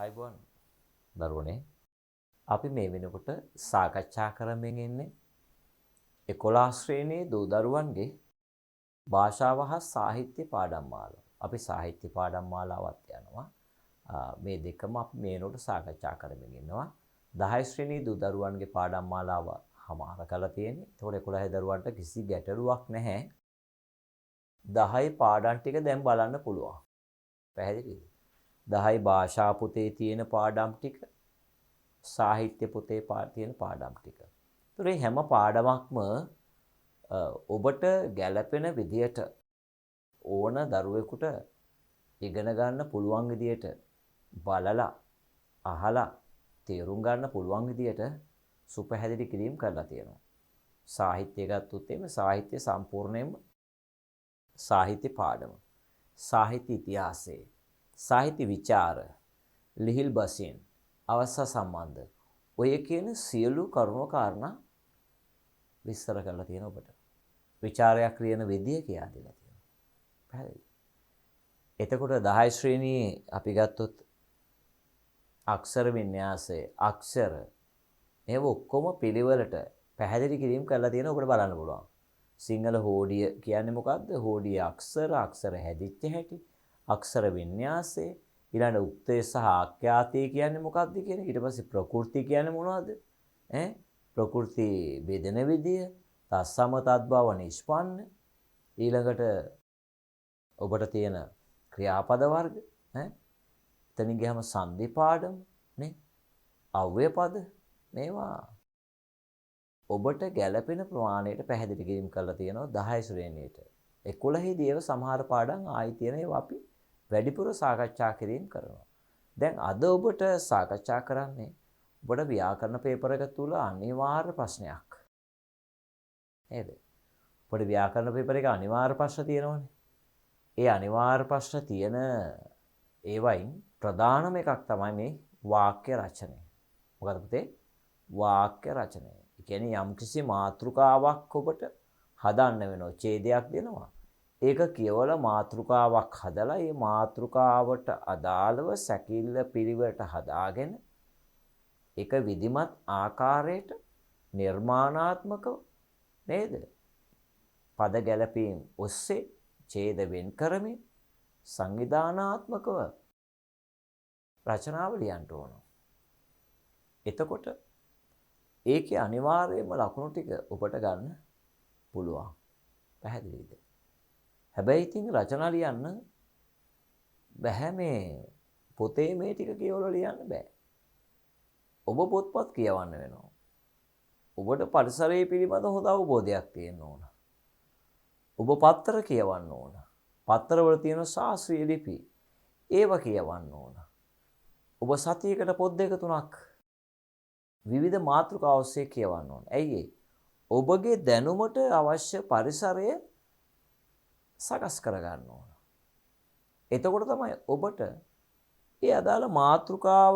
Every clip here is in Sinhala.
අයිබෝන් දරුවනේ අපි මේ වෙනකොට සාකච්ඡා කරමින් ඉන්නේ 11 ශ්‍රේණියේ දූ දරුවන්ගේ භාෂාව හා සාහිත්‍ය පාඩම් මාලාව. අපි සාහිත්‍ය පාඩම් මාලාවත් යනවා. මේ දෙකම අපි මේ වෙනකොට සාකච්ඡා කරමින් ඉන්නවා. 10 ශ්‍රේණියේ දූ දරුවන්ගේ පාඩම් මාලාව හමාර කරලා තියෙන්නේ. ඒතකොට 11 දරුවන්ට කිසි ගැටලුවක් නැහැ. 10 පාඩම් ටික දැන් බලන්න පුළුවන්. පැහැදිලිද? 10 භාෂා පොතේ තියෙන පාඩම් ටික සාහිත්‍ය පොතේ තියෙන පාඩම් ටික. ඒතර මේ හැම පාඩමක්ම ඔබට ගැළපෙන විදියට ඕන දරුවෙකුට ඉගෙන ගන්න පුළුවන් විදියට බලලා අහලා තේරුම් ගන්න පුළුවන් විදියට සුපැහැදිලි කිරීම කරලා තියෙනවා. සාහිත්‍ය ගත්තොත් එimhe සාහිත්‍ය සම්පූර්ණයෙන්ම සාහිත්‍ය පාඩම. සාහිත්‍ය ඉතිහාසය, සාහිත්‍ය විචාර, ලිහිල් බසින් අවස්ථා සම්බන්ධ ඔය කියන සියලු කරුණු කාරණා විස්තර කරලා තියෙන ඔබට. විචාරයක් ලියන විදිය කියලා දීලා තියෙනවා. පැහැදිලි. එතකොට 10 ශ්‍රේණියේ අපි ගත්තොත් අක්ෂර වින්‍යාසය, අක්ෂර මේව ඔක්කොම පිළිවෙලට පැහැදිලි කිරීම කරලා තියෙන ඔබට බලන්න පුළුවන්. සිංහල හෝඩිය කියන්නේ මොකද්ද? හෝඩිය අක්ෂර හැදිච්ච හැටි, අක්ෂර වින්‍යාසය, ඊළඟ උක්තය සහ ආඛ්‍යාතය කියන්නේ මොකක්ද කියන ඊට පස්සේ ප්‍රකෘති කියන්නේ මොනවද? ප්‍රකෘති බෙදෙන විදිය, තත්සම තද්භව නිෂ්පන්න, ඊළඟට ඔබට තියෙන ක්‍රියාපද වර්ග, එතනින් ගියාම සංදි පාඩම, නේ? අව්‍යය පද මේවා ඔබට ගැළපෙන ප්‍රමාණයට පැහැදිලි කිරීම කරලා තියෙනවා 10 ශ්‍රේණියට. 11 දී ඒව සමහර පාඩම් ආයි තියෙන ඒවා අපි වැඩිපුර සාකච්ඡා කිරීම කරනවා. දැන් අද ඔබට සාකච්ඡා කරන්නේ ඔබට ව්‍යාකරණ පේපර් එක තුල අනිවාර්ය ප්‍රශ්නයක්. නේද? ඔබට ව්‍යාකරණ පේපර් එක අනිවාර්ය ප්‍රශ්න තියෙනවනේ. ඒ අනිවාර්ය ප්‍රශ්න තියෙන ඒවයින් ප්‍රධානම එකක් තමයි මේ වාක්‍ය රචනය. මොකද පුතේ? වාක්‍ය රචනය. ඒ කියන්නේ යම්කිසි මාතෘකාවක් ඔබට හදන්න වෙනවා. ඡේදයක් දෙනවා. ඒක කියවලා මාතෘකාවක් හදලා ඒ මාතෘකාවට අදාළව සැකිල්ල පිළිවෙලට හදාගෙන ඒක විධිමත් ආකාරයට නිර්මාණාත්මකව නේද? පද ගැලපීම් ඔස්සේ ඡේද වෙන් කරමින් සංවිධානාත්මකව රචනාව ලියන්න ඕන. එතකොට ඒකේ අනිවාර්යයෙන්ම ලකුණු ටික ඔබට ගන්න පුළුවන්. පැහැදිලිද? හැබැයි ඉතින් රචනා ලියන්න බෑ මේ පොතේ මේ ටික කියවලා ලියන්න බෑ. ඔබ පොත්පත් කියවන්න වෙනවා. ඔබට පරිසරය පිළිබඳ හොඳ අවබෝධයක් තියෙන්න ඕන. ඔබ පත්තර කියවන්න ඕන. පත්තරවල තියෙන ශාස්ත්‍රීය ලිපි ඒව කියවන්න ඕන. ඔබ සතියකට පොත් දෙක තුනක් විවිධ මාතෘකා ඔස්සේ කියවන්න ඕන. ඇයි ඔබගේ දැනුමට අවශ්‍ය පරිසරය සකස් කරගන්න ඕන. එතකොට තමයි ඔබට ඒ අදාළ මාතෘකාව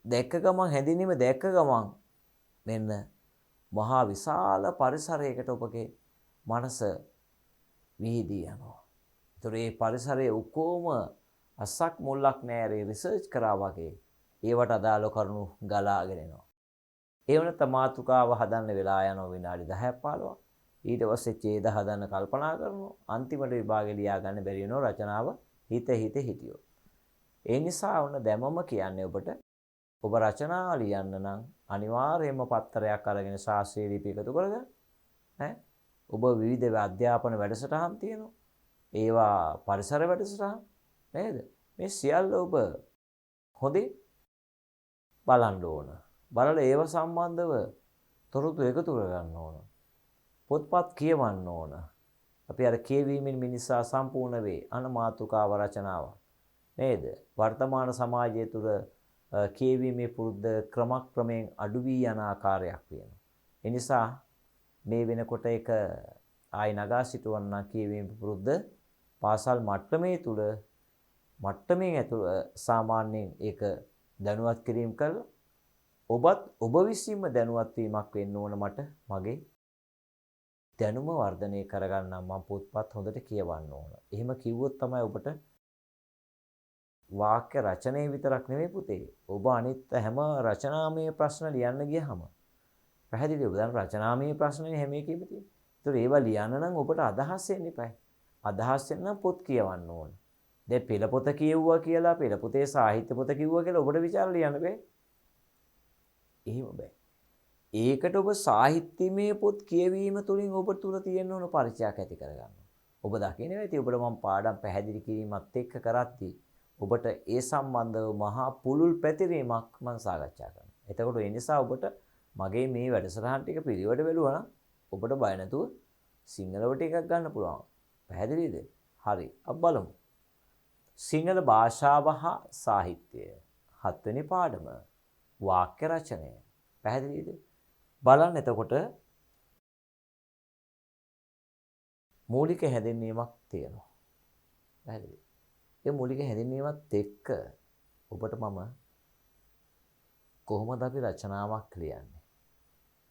දැක්ක ගමන් හැඳිනීම දැක්ක ගමන් මෙන්න මහා විශාල පරිසරයකට ඔබගේ මනස විහිදී යනවා. ඒතර මේ පරිසරයේ ඔක්කොම අස්සක් මුල්ලක් නෑරේ රිසර්ච් කරා වගේ ඒවට අදාළ කරුණු ගලාගෙන එනවා. ඒ වුණත් මාතෘකාව හදන්න වෙලා යනවා විනාඩි 10ක් 15ක්. ඊට පස්සේ ඡේද හදන්න කල්පනා කරනවා. අන්තිමට විභාගෙ ලියා ගන්න බැරි වෙනවා රචනාව හිතියොත්. ඒ නිසා වුණ දැමම කියන්නේ ඔබට ඔබ රචනා ලියන්න නම් අනිවාර්යයෙන්ම පත්තරයක් අරගෙන ශාස්ත්‍රීය ලිපි එකතු කරගන්න. ඔබ විවිධ අධ්‍යාපන වැඩසටහන් තියෙනවා. ඒවා පරිසර වැඩසටහන් නේද? මේ සියල්ල ඔබ හොඳින් බලන්න ඕන. බලලා ඒව සම්බන්ධව තොරතුරු එකතු කරගන්න ඕන. පොත්පත් කියවන්න ඕන. අපි අර කියවීමෙන් මිනිසා සම්පූර්ණ වේ අන මාතෘකාව රචනාව. නේද? වර්තමාන සමාජය තුළ කියවීමේ පුරුද්ද ක්‍රමයෙන් අඩු වී යන ආකාරයක් වෙනවා. ඒ නිසා මේ වෙනකොට ඒක ආයි නගා සිටවන්න කියවීමේ පුරුද්ද පාසල් මට්ටමේ තුල මට්ටමින් සාමාන්‍යයෙන් ඒක දැනුවත් කිරීම කළා. ඔබ විසින්ම දැනුවත් වීමක් වෙන්න ඕන මට මගේ දැනුම වර්ධනය කරගන්න මම පොත්පත් හොඳට කියවන්න ඕන. එහෙම කිව්වොත් තමයි ඔබට වාක්‍ය රචනයේ විතරක් නෙමෙයි පුතේ. ඔබ අනිත් හැම රචනාමය ප්‍රශ්න ලියන්න ගියහම පැහැදිලිව දැන් රචනාමය ප්‍රශ්නනේ හැම එකෙම තියෙන්නේ. ඒතකොට ඒවා ලියන්න නම් ඔබට අදහස් එන්න එපා. අදහස් එන්න නම් පොත් කියවන්න ඕන. දැන් පෙළ පොත කියවුවා කියලා පෙළ පොතේ සාහිත්‍ය පොත කිව්වා කියලා ඔබට විචාර ලියන්න බෑ. එහෙම බෑ. ඒකට ඔබ සාහිත්‍යමය පොත් කියවීම තුළින් ඔබ තුල තියෙන ඕන පරිචයක් ඇති කරගන්න. ඔබ දකින්නේ නැති ඔබට මම පාඩම් පැහැදිලි කිරීමත් එක්ක කරද්දී ඔබට ඒ සම්බන්ධව මහා පුළුල් පැතිරීමක් මම සාකච්ඡා කරනවා. එතකොට ඒ නිසා ඔබට මගේ මේ වැඩසටහන් ටික පිළිවෙලට බැලුවා නම් ඔබට බය නැතුව සිංහලවට එකක් ගන්න පුළුවන්. පැහැදිලිද? හරි. අපි බලමු. සිංහල භාෂාව හා සාහිත්‍යය. 7 වෙනි පාඩම. වාක්‍ය රචනය. පැහැදිලිද? බලන්න එතකොට මූලික හැඳින්වීමක් තියෙනවා. පැහැදිලිද? ඒ මූලික හැඳින්වීමත් එක්ක ඔබට මම කොහොමද අපි රචනාවක් ලියන්නේ?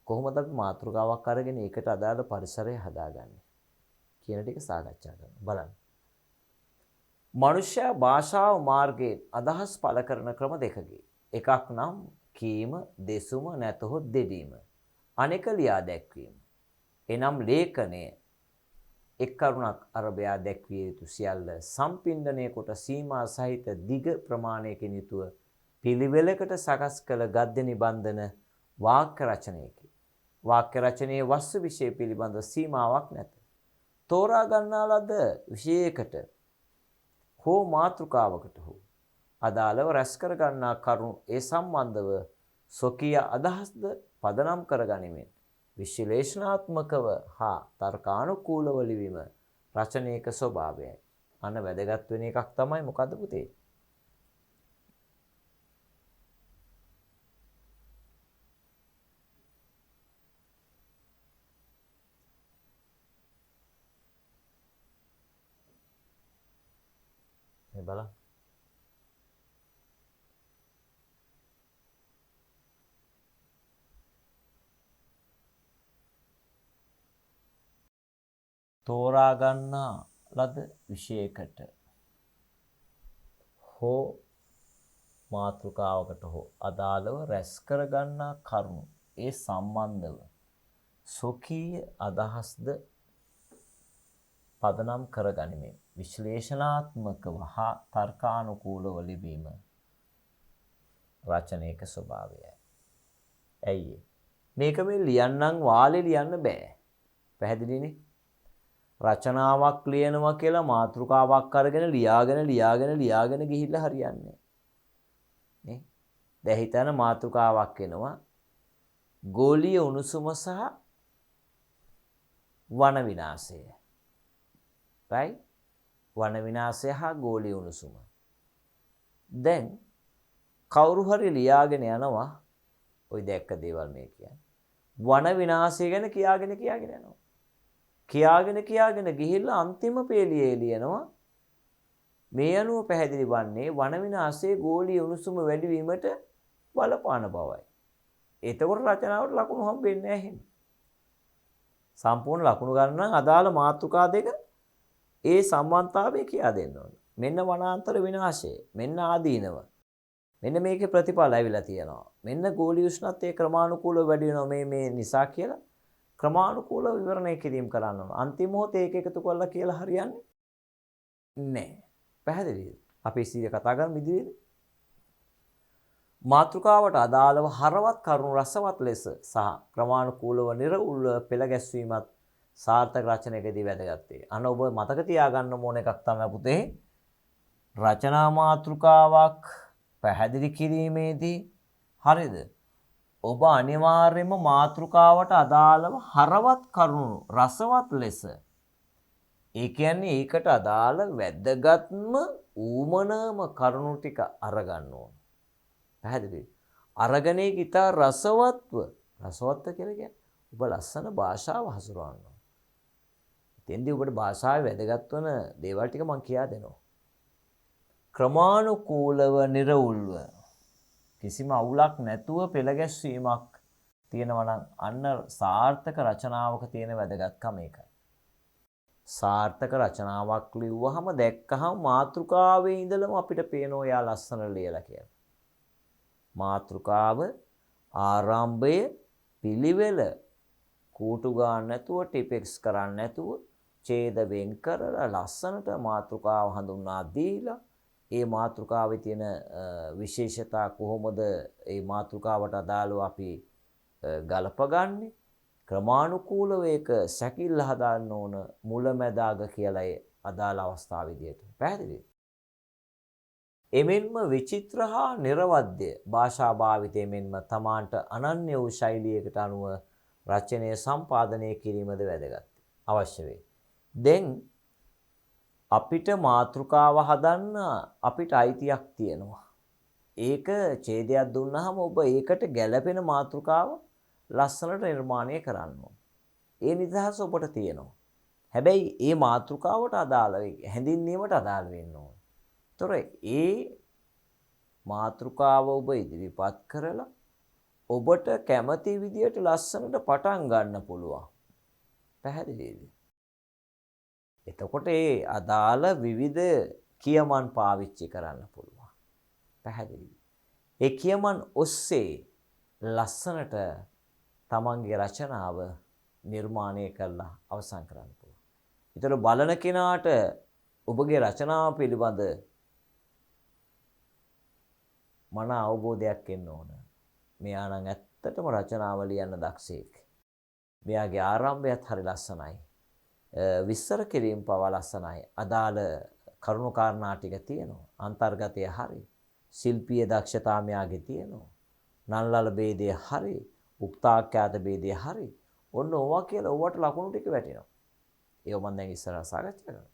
කොහොමද අපි මාතෘකාවක් අරගෙන ඒකට අදාළ පරිසරය හදාගන්නේ කියන ටික සාකච්ඡා කරමු. බලන්න. මනුෂ්‍ය භාෂාව මාර්ගයෙන් අදහස් පළ කරන ක්‍රම දෙකකි. එකක් නම් කීම, දෙසුම නැතහොත් දෙඩීම. අනෙක ලියා දැක්වීම. එනම් ලේඛනය එක් කරුණක් අරබයා දැක්විය යුතු සියල්ල සම්පින්ඩණය කොට සීමා සහිත දිග ප්‍රමාණයකින් යුතුව පිළිවෙලකට සකස් කළ ගද්‍ය නිබන්ධන වාක්‍ය රචනයකි. වාක්‍ය රචනයේ වස්තු විෂය පිළිබඳ සීමාවක් නැත. තෝරා ගන්නා ලද විෂයයකට හෝ මාතෘකාවකට හෝ අදාළව රැස් කර ගන්නා කරුණු ඒ සම්බන්ධව ස්වකීය අදහස්ද පදනම් කර ගනිමින් විශ්ලේෂණාත්මකව හා තර්කානුකූලව ලිවීම රචනයක ස්වභාවයයි. අන්න වැදගත් වෙන එකක් තමයි මොකද්ද පුතේ? මේ බලන්න. තෝරා ගන්නා ලද විෂයකට හෝ මාතෘකාවකට හෝ අදාළව රැස් කර ගන්නා කරුණු ඒ සම්බන්ධව ස්වකීය අදහස්ද පදනම් කර ගනිමින් විශ්ලේෂණාත්මකව හා තර්කානුකූලව ලිවීම රචනයක ස්වභාවයයි. ඇයි මේක මේ ලියන්නම් වාලේ ලියන්න බෑ. පැහැදිලිනේ? රචනාවක් ලියනවා කියලා මාතෘකාවක් අරගෙන ලියාගෙන ගිහිල්ලා හරියන්නේ නේ. දැන් හිතන මාතෘකාවක් එනවා ගෝලීය උණුසුම සහ වන විනාශය. right? වන විනාශය හා ගෝලීය උණුසුම. දැන් කවුරු හරි ලියාගෙන යනවා ওই දැක්ක දේවල් මේ කියන්නේ. වන විනාශය ගැන කියාගෙන යනවා. කියාගෙන ගිහිල්ලා අන්තිම පේලියේ ලියනවා මේ අනුව පැහැදිලි වන්නේ වන විනාශයේ ගෝලීය උණුසුම වැඩි වීමට බලපාන බවයි. එතකොට රචනාවට ලකුණු හම්බෙන්නේ නැහැ එහෙම. සම්පූර්ණ ලකුණු ගන්න නම් අදාළ මාතෘකා දෙක ඒ සම්බන්ධතාවය කියා දෙන්න ඕන. මෙන්න වනාන්තර විනාශය, මෙන්න ආදීනව. මෙන්න මේකේ ප්‍රතිඵල ඇවිල්ලා තියෙනවා. මෙන්න ගෝලීය උෂ්ණත්වයේ ක්‍රමානුකූලව වැඩි වෙනවා මේ නිසා කියලා ක්‍රමානුකූලව විවරණය කිරීම කරන්න ඕන. අන්තිම මොහොතේ ඒක එකතු කරලා කියලා හරියන්නේ නැහැ. පැහැදිලිද? අපි ඉස්සෙල්ලා කතා කරමු ඉදිරියේදී. මාතෘකාවට අදාළව හරවත් කරුණු රසවත් ලෙස සහ ක්‍රමානුකූලව නිර්වුල්ව පෙළ ගැස්වීමත් සාර්ථක රචනයකදී වැදගත් වේ. අන්න ඔබ මතක තියාගන්න ඕන එකක් තමයි පුතේ රචනා මාතෘකාවක් පැහැදිලි කිරීමේදී හරිද? ඔබ අනිවාර්යයෙන්ම මාතෘකාවට අදාළව හරවත් කරුණු රසවත් ලෙස ඒ කියන්නේ ඒකට අදාළ වැදගත්ම ඌමනම කරුණු ටික අරගන්න ඕන. පැහැදිලිද? අරගෙන ඒක ඉතා රසවත්ව කියලා කියන්නේ ඔබ ලස්සන භාෂාව හසුරවන්න ඕන. එතෙන්දී ඔබට භාෂාවේ වැදගත් වන දේවල් ටික මම කියා දෙනවා. ක්‍රමානුකූලව නිර්වුල්ව කිසිම අවුලක් නැතුව පෙළ ගැස්වීමක් තියෙනවා නම් අන්න සාර්ථක රචනාවක තියෙන වැදගත්කම ඒකයි. සාර්ථක රචනාවක් ලිව්වහම දැක්කහම මාතෘකාවේ ඉඳලම අපිට පේනවා යා ලස්සන ලියලා කියලා. මාතෘකාව ආරම්භය පිළිවෙල කූටු ගන්න නැතුව ටිපෙක්ස් කරන්න නැතුව ඡේද වෙන් කරලා ලස්සනට මාතෘකාව හඳුන්වා දීලා ඒ මාතෘකාවේ තියෙන විශේෂතා කොහොමද ඒ මාතෘකාවට අදාළව අපි ගලපගන්නේ ක්‍රමානුකූලව ඒක සැකිල්ල හදාන්න ඕන මුලැමැදාග කියලා ඒ අදාළ අවස්ථාව විදියට පැහැදිලිද? එමෙන්ම විචිත්‍ර හා නිර්වද්‍ය භාෂා භාවිතය මෙන්ම තමාන්ට අනන්‍ය වූ ශෛලියකට අනුව රචනය සම්පාදනය කිරීමද වැදගත් අවශ්‍ය වේ. දැන් අපිට මාතෘකාව හදන්න අපිට අයිතියක් තියෙනවා. ඒක ඡේදයක් දුන්නාම ඔබ ඒකට ගැළපෙන මාතෘකාව ලස්සනට නිර්මාණය කරන්න ඕන. ඒ නිදහස ඔබට තියෙනවා. හැබැයි ඒ මාතෘකාවට අදාළ හැඳින්වීමට අදාළ වෙන්න ඕන. ඒතොර ඒ මාතෘකාව ඔබ ඉදිරිපත් කරලා ඔබට කැමති විදියට ලස්සනට පටන් ගන්න පුළුවන්. පැහැදිලිද? එතකොට ඒ අදාළ විවිධ කියමන් පාවිච්චි කරන්න පුළුවන්. පැහැදිලිද? ඒ කියමන් ඔස්සේ ලස්සනට තමන්ගේ රචනාව නිර්මාණය කරලා අවසන් කරන්න පුළුවන්. ඒතර බලන කෙනාට ඔබගේ රචනාව පිළිබඳ මන අවබෝධයක් එන්න ඕන. මෙයා නම් ඇත්තටම රචනාව ලියන්න දක්ෂයෙක්. මෙයාගේ ආරම්භයත් හරි ලස්සනයි. විස්තර කිරීම පවා ලස්සනයි. අදාළ කරුණු කාරණා ටික තියෙනවා. අන්තර්ගතය හරි. ශිල්පීය දක්ෂතා මෙයාගේ තියෙනවා. නල්ලල ભેදය හරි. උක්තාඛ්‍යාත ભેදය හරි. ඔන්න ඕවා කියලා ඕවට ලකුණු ටික වැටෙනවා. ඒව මම දැන් ඉස්සරහ සාකච්ඡා කරනවා.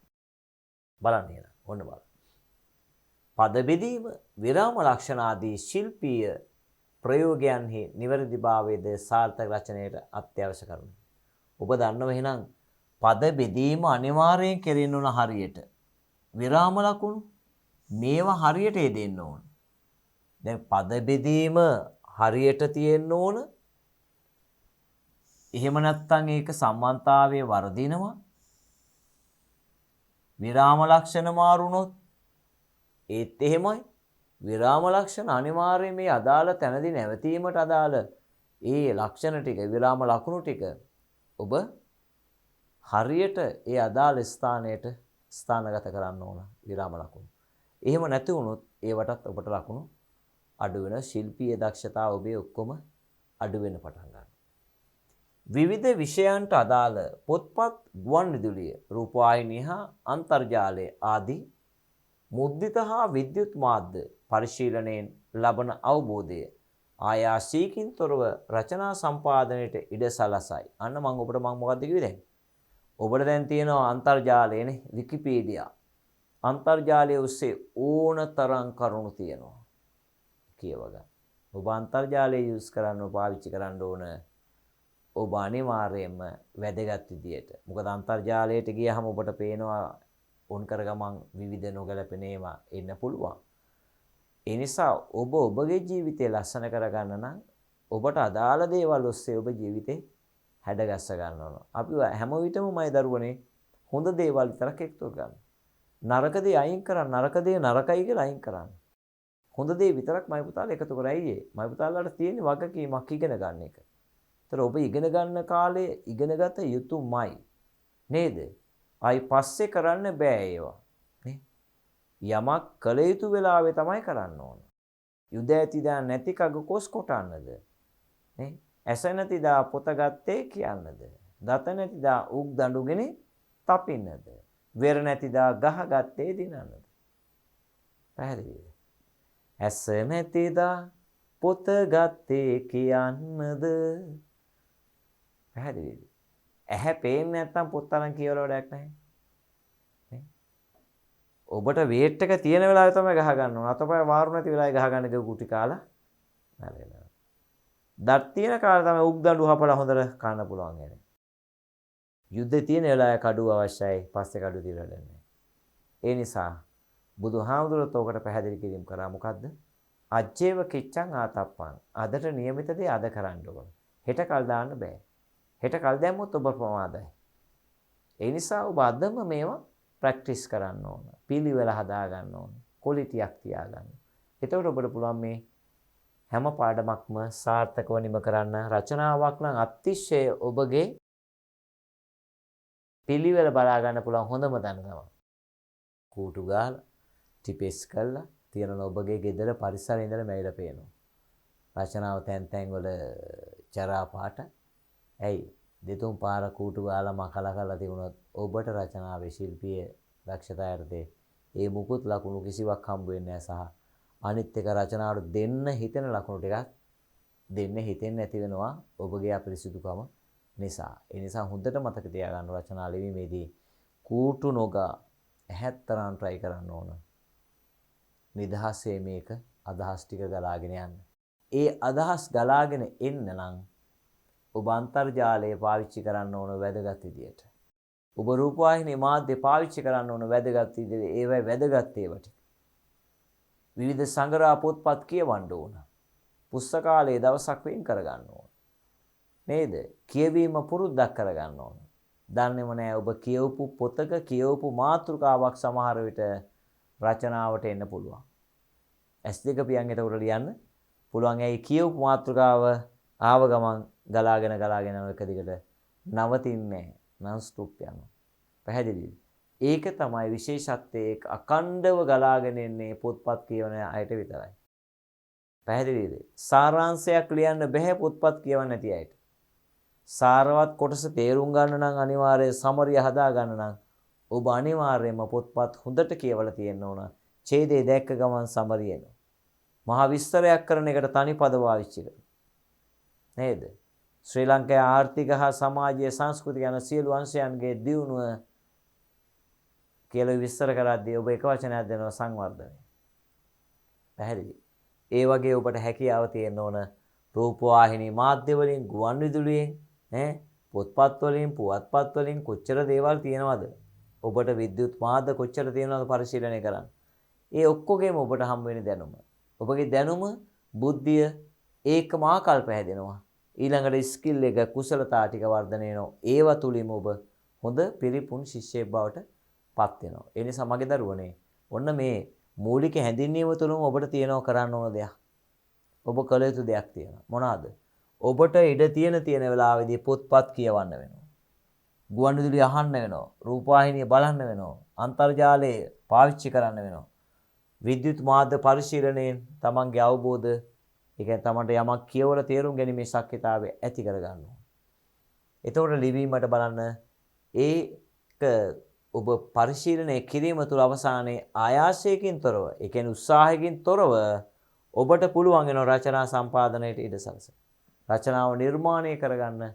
බලන්න එහෙනම්. ඔන්න බලන්න. පද බෙදීම, විරාම ලක්ෂණ ආදී ශිල්පීය ප්‍රයෝගයන්හි නිවැරදිභාවයේද සාර්ථක රචනයට අත්‍යවශ්‍ය කරුණු. ඔබ දන්නව එහෙනම් පද බෙදීම අනිවාර්යෙන් කෙරෙන්න ඕන හරියට. විරාම ලකුණු මේවා හරියට දෙන්න ඕන. දැන් පද බෙදීම හරියට තියෙන්න ඕන. එහෙම නැත්නම් ඒක සම්බන්ධතාවයේ වර්ධිනවා. විරාම ලක්ෂණ මාරුනොත් ඒත් එහෙමයි. විරාම ලක්ෂණ අනිවාර්යයෙන් මේ අදාළ තැනදී නැවතීමට අදාළ ඒ ලක්ෂණ ටික විරාම ලකුණු ටික ඔබ හරියට ඒ අදාළ ස්ථානයට ස්ථානගත කරන්න ඕන විරාම ලකුණු. එහෙම නැති වුණොත් ඒවටත් ඔබට ලකුණු අඩු වෙන ශිල්පීය දක්ෂතාව ඔබේ ඔක්කොම අඩු වෙන පටන් ගන්නවා. විවිධ විෂයන්ට අදාළ පොත්පත් ගුවන්විදුලිය රූපවාහිනිය හා අන්තර්ජාලය ආදී මුද්‍රිත හා විද්‍යුත් මාධ්‍ය පරිශීලනයෙන් ලබන අවබෝධය ආයාසීකින් තොරව රචනා සම්පාදනයට ඉඩ සලසයි. අන්න ඔබට මොකක්ද කිව්වේ දැන්? ඔබට දැන් තියෙනවා අන්තර්ජාලයනේ විකිපීඩියා. අන්තර්ජාලය ඔස්සේ ඕනතරම් කරුණු තියෙනවා. කියව ගන්න. ඔබ අන්තර්ජාලය යූස් කරන්න පාවිච්චි කරන්න ඕන. ඔබ අනිවාර්යයෙන්ම වැදගත් විදියට. මොකද අන්තර්ජාලයට ගියහම ඔබට පේනවා උන් කරගමන් විවිධ නොගැලපෙන ඒවා එන්න පුළුවන්. ඒ නිසා ඔබ ඔබගේ ජීවිතය ලස්සන කරගන්න නම් ඔබට අදාළ දේවල් ඔස්සේ ඔබ ජීවිතේ හැඩගස්ස ගන්න ඕන. අපි හැම විටම මයි දරුවනේ හොඳ දේවල් විතරක් එක්තු ගන්න. නරක දේ අයින් කරන්න. නරක දේ නරකයි කියලා අයින් කරන්න. හොඳ දේ විතරක් මයි පුතාලා එකතු කරයි. මයි පුතාලාට තියෙන වගකීමක් ඉගෙන ගන්න එක. ඒතර ඔබ ඉගෙන ගන්න කාලේ ඉගෙනගත යුතුමයි. නේද? ආයි පස්සේ කරන්න බෑ ඒවා. නේ? යමක් කළ යුතු වෙලාවේ තමයි කරන්න ඕන. යුද ඇතිදා නැති කග කොස් කොටන්නද? නේ? ඇස නැතිදා පොත ගත්තේ කියන්නද? දත නැතිදා උක් දඬුගෙන තපින්නද? වෙර නැතිදා ගහ ගත්තේ දිනන්නද? පැහැදිලිද? ඇස නැතිදා පොත ගත්තේ කියන්නද? පැහැදිලිද? ඇහැ පේන්නේ නැත්නම් පොත් අරන් කියවල වැඩක් නැහැ. නේ? ඔබට වේට් එක තියෙන වෙලාවේ තමයි ගහ ගන්න ඕන. අතපය වාරු නැති වෙලාවේ ගහ ගන්න ගිය කුටි කාලා නැරෙනවා. දත් තියෙන කාලේ තමයි උක් දඬු හපලා හොඳට කන්න පුළුවන් යන්නේ. යුද්ධේ තියෙන වෙලාවේ කඩුව අවශ්‍යයි. පස්සේ කඩුව තියලා නැහැ. ඒ නිසා බුදුහාමුදුරුවෝ ඔකට පැහැදිලි කිරීම කරා මොකද්ද? අජ්ජේව කිච්ඡං ආතප්පං. අදට નિયમિત දේ අද කරන්න ඕන. හෙට කල් දාන්න බෑ. හෙට කල් දැම්මොත් ඔබ ප්‍රමාදයි. ඒ නිසා ඔබ අදම මේවා ප්‍රැක්ටිස් කරන්න ඕන. පිළිවෙල හදා ගන්න ඕන. ක්වොලිටියක් තියාගන්න. එතකොට ඔබට පුළුවන් මේ හැම පාඩමක්ම සාර්ථකව නිම කරන්න. රචනාවක් නම් අතිශය ඔබගේ පිළිවෙල බලා ගන්න පුළුවන් හොඳම තැන තමයි. කූටු ගාලා ටිපෙස් කරලා තියෙනවා ඔබගේ ගෙදර පරිසරයේ ඉඳලා මැවිලා පේනවා. රචනාව තැන් තැන් වල චරා පාට. ඇයි දෙතුන් පාර කූටු ගාලා මකලා කරලා තිබුණොත් ඔබට රචනාවේ ශිල්පීය දක්ෂතාවයටදී ඒ මුකුත් ලකුණු කිසිවක් හම්බ වෙන්නේ නැහැ සහ අනිත් එක රචනාවට දෙන්න හිතෙන ලකුණු ටිකක් දෙන්න හිතෙන්නේ නැති වෙනවා ඔබගේ අපිරිසුදුකම නිසා. ඒ නිසා හොඳට මතක තියාගන්න රචනා ලිවීමේදී කූටු නොගා ඇහැත්තරන් try කරන්න ඕන. නිදහසේ මේක අදහස් ටික ගලාගෙන යන්න. ඒ අදහස් ගලාගෙන එන්න නම් ඔබ අන්තර්ජාලය පාවිච්චි කරන්න ඕන වැදගත් විදියට. ඔබ රූපවාහිනී මාධ්‍ය පාවිච්චි කරන්න ඕන වැදගත් විදියට. ඒවයි වැදගත් ඒවා ටික. විවිධ සංග්‍රහ පොත්පත් කියවන්න ඕන. පුස්තකාලයේ දවසක් වෙන් කරගන්න ඕන. නේද? කියවීම පුරුද්දක් කරගන්න ඕන. දන්නේම නැහැ ඔබ කියවපු පොතක කියවපු මාතෘකාවක් සමහර විට රචනාවට එන්න පුළුවන්. S2 පියන් එතකොට ලියන්න පුළුවන්. ඇයි කියවපු මාතෘකාව ආව ගමන් ගලාගෙන යන එක දිගට නවතින්නේ නැහැ. නන් ස්ටොප් යනවා. පැහැදිලිද? ඒක තමයි විශේෂත්වයේ ඒක අකණ්ඩව ගලාගෙන එන්නේ පොත්පත් කියවන අයට විතරයි. පැහැදිලිද? සාරාංශයක් ලියන්න බෑ පොත්පත් කියවන්න නැති අයට. සාරවත් කොටස තේරුම් ගන්න නම් අනිවාර්යයෙන් සමරිය හදා ගන්න නම් ඔබ අනිවාර්යයෙන්ම පොත්පත් හොඳට කියවලා තියෙන්න ඕන. ඡේදය දැක්ක ගමන් සමරිය එනවා. මහා විස්තරයක් කරන එකට තනි පද පාවිච්චි කරනවා. නේද? ශ්‍රී ලංකාවේ ආර්ථික හා සමාජීය සංස්කෘතික යන සියලු අංශයන්ගේ දියුණුව කියලා විස්තර කරද්දී ඔබ එක වචනයක් දෙනවා සංවර්ධනය. පැහැදිලි. ඒ වගේ ඔබට හැකියාව තියෙන්න ඕන රූපවාහිනී මාධ්‍ය වලින්, ගුවන් විදුලියෙන්, පොත්පත් වලින්, පුවත්පත් වලින් කොච්චර දේවල් තියෙනවද? ඔබට විද්‍යුත් මාධ්‍ය කොච්චර තියෙනවද පරිශීලනය කරන්න. ඒ ඔක්කොගෙම ඔබට හම් වෙන දැනුම. ඔබගේ දැනුම, බුද්ධිය ඒකම ආකල්ප හැදෙනවා. ඊළඟට ස්කිල් එක කුසලතා ටික වර්ධනය වෙනවා. ඒව තුලින්ම ඔබ හොඳ පිරිපුන් ශිෂ්‍යයෙක් බවට පත් වෙනවා. ඒ නිසා මගේ දරුවනේ ඔන්න මේ මූලික හැඳින්වීම තුළම ඔබට තියෙනවා කරන්න ඕන දෙයක්. ඔබ කළ යුතු දෙයක් තියෙනවා. මොනවාද? ඔබට ඉඩ තියෙන වෙලාවෙදී පොත්පත් කියවන්න වෙනවා. ගුවන් විදුලි අහන්න වෙනවා. රූපවාහිනිය බලන්න වෙනවා. අන්තර්ජාලය පාවිච්චි කරන්න වෙනවා. විද්‍යුත් මාධ්‍ය පරිශීලනයෙන් තමන්ගේ අවබෝධ, ඒ කියන්නේ තමන්ට යමක් කියවලා තේරුම් ගැනීමේ ශක්තියතාවය ඇති කර ගන්නවා. එතකොට ලිවීමට බලන්න ඒක ඔබ පරිශීලනය කිරීම තුළ අවසානයේ ආයාසයකින් තොරව, ඒ කියන්නේ උත්සාහයකින් තොරව ඔබට පුළුවන් වෙන රචනා සම්පාදනයට ඉඩ සලසන. රචනාව නිර්මාණය කරගන්න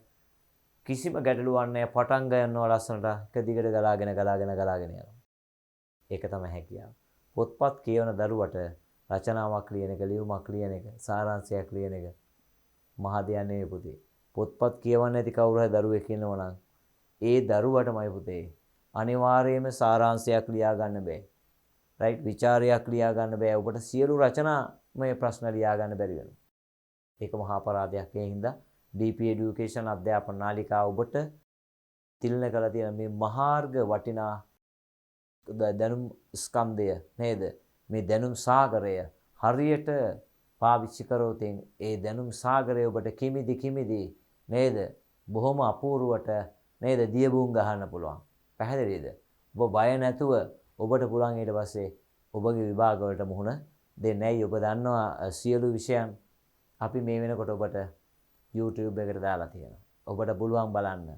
කිසිම ගැටලුවක් නැහැ. පටන් ගන්නවා ලස්සනට එක දිගට ගලාගෙන යනවා. ඒක තමයි හැකියාව. පොත්පත් කියවන දරුවට රචනාවක් ලියන එක, ලියුමක් ලියන එක, සාරාංශයක් ලියන එක මහ දෙයක් නෙවෙයි පුතේ. පොත්පත් කියවන්නේ නැති කවුරු හරි දරුවෙක් ඉන්නවා නම් ඒ දරුවටමයි පුතේ අනිවාර්යයෙන්ම සාරාංශයක් ලියා ගන්න බෑ. රයිට්? විචාරයක් ලියා ගන්න බෑ. ඔබට සියලු රචනාමය ප්‍රශ්න ලියා ගන්න බැරි වෙනවා. ඒක මහා අපරාධයක්. ඒ හින්දා DP Education අධ්‍යාපන නාලිකාව ඔබට තිලන කරලා තියෙන මේ මහාර්ග වටිනා දැනුම් ස්කන්ධය නේද? මේ දැනුම් සාගරය හරියට පාවිච්චි කරොත් ඒ දැනුම් සාගරය ඔබට කිමිදි නේද? බොහොම අපූර්වට නේද? දියබුම් ගහන්න පුළුවන්. පැහැදිලිද? ඔබ බය නැතුව ඔබට පුළුවන් ඊට පස්සේ ඔබගේ විභාග වලට මුහුණ දෙන්න. ඇයි? ඔබ දන්නවා සියලු විෂයන් අපි මේ වෙනකොට ඔබට YouTube එකට දාලා තියෙනවා. ඔබට පුළුවන් බලන්න.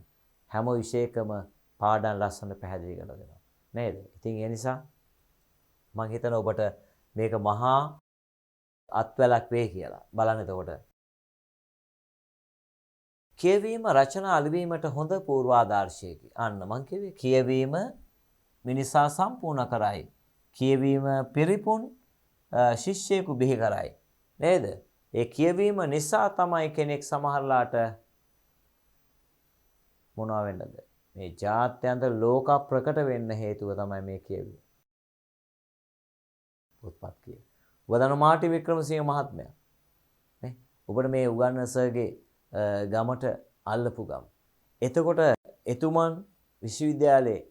හැම විෂයකම පාඩම් ලස්සන පැහැදිලි කරලා දෙනවා. නේද? ඉතින් ඒ නිසා මම හිතනවා ඔබට මේක මහා අත්වැලක් වෙයි කියලා. බලන්න එතකොට. කියවීම රචනා ලිවීමට හොඳ පූර්වාදර්ශයකි. අන්න මං කිව්වේ කියවීම මිනිසා සම්පූර්ණ කරයි. කියවීම පිරිපුන් ශිෂ්‍යයෙකු බිහි කරයි. නේද? ඒ කියවීම නිසා තමයි කෙනෙක් සමහරලාට මොනවා වෙන්නද? මේ ජාත්‍යන්තර ලෝක ප්‍රකට වෙන්න හේතුව තමයි මේ කියවීම. පොත්පත් කිය. ඔබ දන්න මාටි වික්‍රමසිංහ මහත්මයා නේ? ඔබට මේ උගන්න සර්ගේ ගමට අල්ලපු ගම. එතකොට එතුමන් විශ්වවිද්‍යාලේ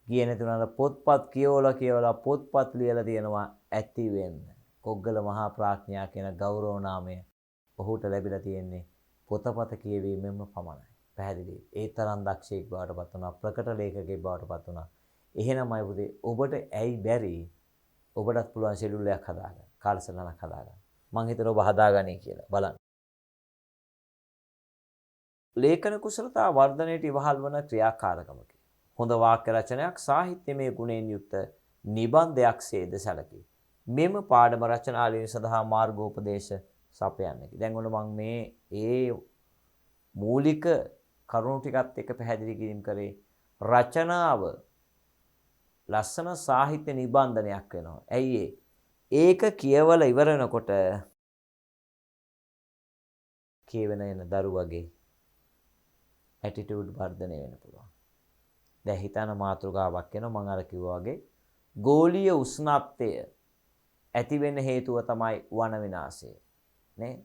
ගියේ නැතුණාට පොත්පත් කියවලා පොත්පත් ලියලා තියෙනවා ඇති වෙන්න. කොග්ගල මහා ප්‍රඥා කියන ගෞරව නාමය ඔහුට ලැබිලා තියෙන්නේ පොතපත කියවීමෙන්ම පමණයි. පැහැදිලි. ඒ තරම් දක්ෂයෙක් බවට පත් වුණා, ප්‍රකට ලේඛකයෙක් බවට පත් වුණා. එහෙමයි පුතේ ඔබට ඇයි බැරි? ඔබටත් පුළුවන් ෂෙඩියුල් එකක් හදාගන්න. කාලසටහනක් හදාගන්න. මං හිතනවා ඔබ හදාගන්නේ කියලා. බලන්න. ලේඛන කුසලතා වර්ධනයට ඉවහල් වන ක්‍රියාකාරකමකි. හොඳ වාක්‍ය රචනයක් සාහිත්‍යමය ගුණයෙන් යුක්ත නිබන්ධයක් සේද සැලකේ. මෙම පාඩම රචනාලීන සඳහා මාර්ගෝපදේශ සපයන්නකි. දැන් ඔන්න මම මේ මූලික කරුණු ටිකත් එක්ක පැහැදිලි කිරීම කරේ රචනාව ලස්සන සාහිත්‍ය නිබන්ධනයක් වෙනවා. ඇයි ඒක කියවල ඉවර වෙනකොට කියවෙන එන දරුවගේ ඇටිටියුඩ් වර්ධනය වෙන්න පුළුවන්. දැන් හිතන මාතෘකාවක් වෙනවා මම අර කිව්වා වගේ ගෝලීය උෂ්ණත්වය ඇති වෙන්න හේතුව තමයි වන විනාශය. නේ?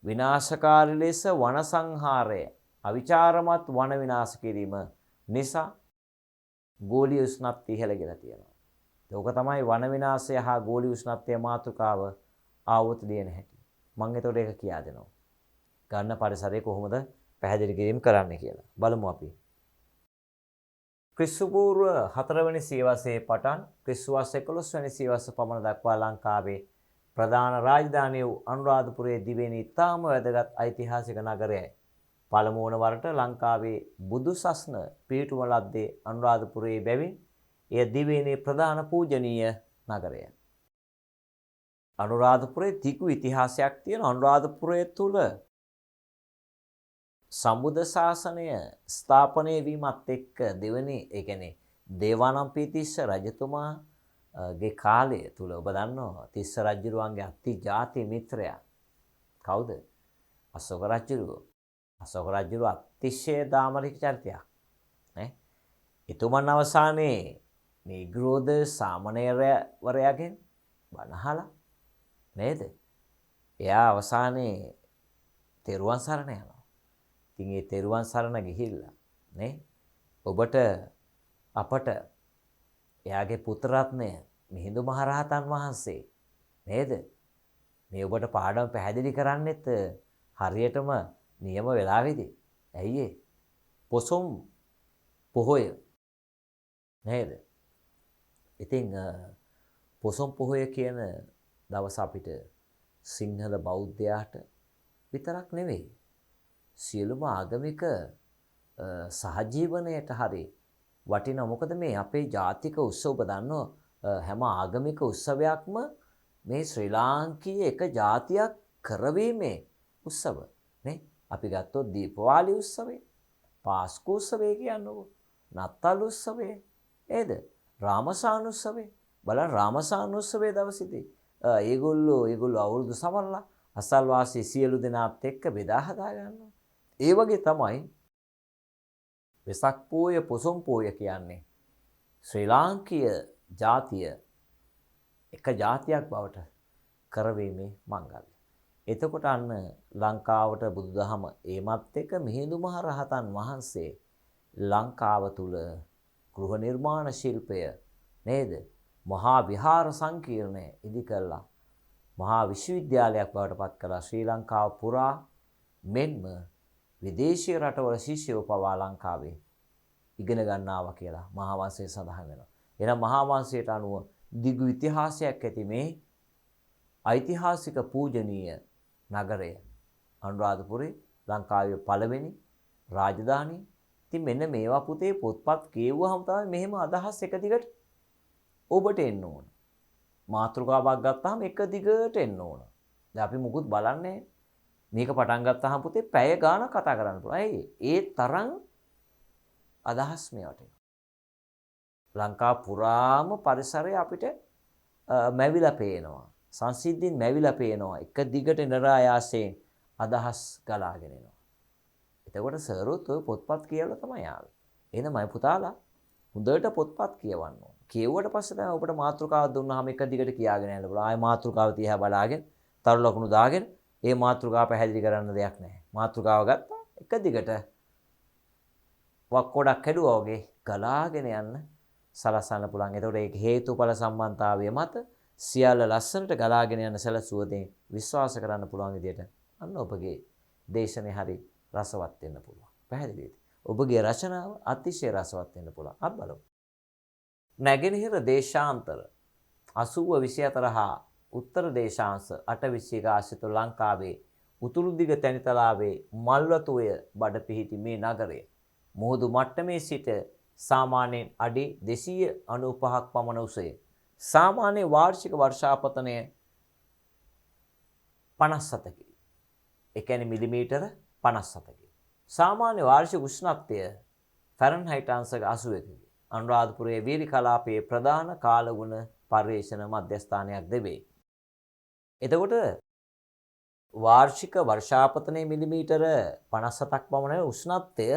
විනාශකාරී ලෙස වන සංහාරය අවිචාරමත් වන විනාශ කිරීම නිසා ගෝලීය උෂ්ණත්වය ඉහළ ගිලා තියෙනවා. ඒක තමයි වන විනාශය හා ගෝලීය උෂ්ණත්වයේ මාතෘකාව ආවොත් ලියන හැටි. මම ඒතකොට ඒක කියා දෙනවා. ගන්න පරිසරය කොහොමද පැහැදිලි කිරීම කරන්න කියලා. බලමු අපි. ක්‍රිස්තු පූර්ව 4 වෙනි සියවසේ පටන් ක්‍රිස්තු වර්ෂ 11 වෙනි සියවස පමණ දක්වා ලංකාවේ ප්‍රධාන රාජධානිය වූ අනුරාධපුරයේ දිවෙන ඉතාම වැදගත් ඓතිහාසික නගරයයි. පළමු වන වරට ලංකාවේ බුදු සස්න පිහිටුම ලද්දේ අනුරාධපුරයේ බැවින් එය දිවෙනේ ප්‍රධාන පූජනීය නගරය. අනුරාධපුරයේ තිකු ඉතිහාසයක් තියෙන අනුරාධපුරය තුල සම්බුද්ධ ශාසනය ස්ථාපනය වීමත් එක්ක දෙවනි ඒ කියන්නේ දේවානම්පියතිස්ස රජතුමාගේ කාලය තුල ඔබ දන්නවා තිස්ස රජුරුවන්ගේ අති ජාති මිත්‍රයා කවුද? අශෝක රජුරුව. අශෝක රජුරුව අතිශය දාමරික චරිතයක් නේ. එතුමන් අවසානයේ නිග්‍රෝධ සාමණේරවරයාගෙන් බණ අහලා නේද? එයා අවසානයේ තෙරුවන් සරණ යනවා. ඉතින් ඒ තෙරුවන් සරණ ගිහිල්ලා නේ ඔබට අපට එයාගේ පුත්‍රරත්නය මිහිඳු මහරහතන් වහන්සේ නේද මේ ඔබට පාඩම පැහැදිලි කරන්නෙත් හරියටම නියම වෙලාවේදී. ඇයි ඒ? පොසොම් පොහොය නේද? ඉතින් පොසොම් පොහොය කියන දවස අපිට සිංහල බෞද්ධයාට විතරක් නෙවෙයි සියලුම ආගමික සහජීවනයට හරි වටිනවා. මොකද මේ අපේ ජාතික උත්සව ඔබ දන්නවා හැම ආගමික උත්සවයක්ම මේ ශ්‍රී ලාංකීය එක ජාතියක් කරවීමේ උත්සව නේ. අපි ගත්තොත් දීපවාලි උත්සවය, පාස්කු උත්සවය කියන්නකො, නත්තල් උත්සවය නේද? රාමසාන උත්සවය. බලන්න රාමසාන උත්සවයේ දවසේදී ඒගොල්ලෝ අවුරුදු සමරලා අසල්වාසී සියලු දෙනාත් එක්ක බෙදා හදා ගන්නවා. ඒ වගේ තමයි වෙසක් පෝය පොසොන් පෝය කියන්නේ ශ්‍රී ලාංකීය ජාතිය එක ජාතියක් බවට කරවීමේ මංගල්‍ය. එතකොට අන්න ලංකාවට බුදුදහම ඒමත් එක්ක මිහිඳු මහ රහතන් වහන්සේ ලංකාව තුල ගෘහ නිර්මාණ ශිල්පය නේද? මහා විහාර සංකීර්ණය ඉදි කළා. මහා විශ්වවිද්‍යාලයක් බවට පත් කළා. ශ්‍රී ලංකාව පුරා මෙන්ම විදේශීය රටවල ශිෂ්‍යයෝ පවා ලංකාවේ ඉගෙන ගන්නවා කියලා මහා වංශයේ සඳහන් වෙනවා. එහෙනම් මහා වංශයට අනුව දිගු ඉතිහාසයක් ඇති මේ ඓතිහාසික පූජනීය නගරය අනුරාධපුරේ ලංකාවේ පළවෙනි රාජධානිය. ඉතින් මෙන්න මේවා පුතේ පොත්පත් කියවුවහම තමයි මෙහෙම අදහස් එක දිගට ඔබට එන්න ඕන. මාතෘකාවක් ගත්තාම එක දිගට එන්න ඕන. දැන් අපි මුකුත් බලන්නේ මේක පටන් ගත්තාම පුතේ පැය ගාණක් කතා කරන්න පුළුවන්. ඇයි? ඒ තරම් අදහස් මේවට එනවා. ලංකා පුරාම පරිසරය අපිට මැවිලා පේනවා. සංසිද්ධීන් මැවිලා පේනවා. එක දිගට නිරායාසයෙන් අදහස් ගලාගෙන එනවා. එතකොට සර්වොත් ඔය පොත්පත් කියවලා තමයි ආවේ. එහෙනම් පුතාලා හොඳට පොත්පත් කියවන්න ඕන. කියවුවට පස්සේ තමයි ඔබට මාතෘකාවක් දුන්නාම එක දිගට කියාගෙන යන්න පුළුවන්. ආයේ මාතෘකාව තියා බලාගෙන තරු ලකුණු දාගෙන ඒ මාතෘකාව පැහැදිලි කරන්න දෙයක් නැහැ. මාතෘකාව ගත්තා එක දිගට වක්කොඩක් හැදුවා වගේ ගලාගෙන යන්න සලසන්න පුළුවන්. එතකොට ඒක හේතුඵල සම්බන්ධතාවය මත සියල්ල ලස්සනට ගලාගෙන යන සැලසුවදී විශ්වාස කරන්න පුළුවන් විදිහට අන්න ඔබගේ දේශනේ හරි රසවත් වෙන්න පුළුවන්. පැහැදිලිද? ඔබගේ රචනාව අතිශය රසවත් වෙන්න පුළුවන්. අපි බලමු. නැගෙනහිර දේශාන්තර 8024 හා උත්තර දේශාංශ 820 ආශ්‍රිත ලංකාවේ උතුරු දිග තැනිතලාවේ මල්වතුය බඩ පිහිටි මේ නගරය මුහුදු මට්ටමේ සිට සාමාන්‍යයෙන් අඩි 295ක් පමණ උසය. සාමාන්‍ය වාර්ෂික වර්ෂාපතනය 57කි. ඒ කියන්නේ මිලිමීටර 57කි. සාමාන්‍ය වාර්ෂික උෂ්ණත්වය ෆැරන්හයිට් අංශක 81කි. අනුරාධපුරයේ වීරි කලාපයේ ප්‍රධාන කාලගුණ පර්යේෂණ මධ්‍යස්ථානයක් දෙවේ. එතකොට වාර්ෂික වර්ෂාපතනයේ මිලිමීටර 57ක් පමණ උෂ්ණත්වය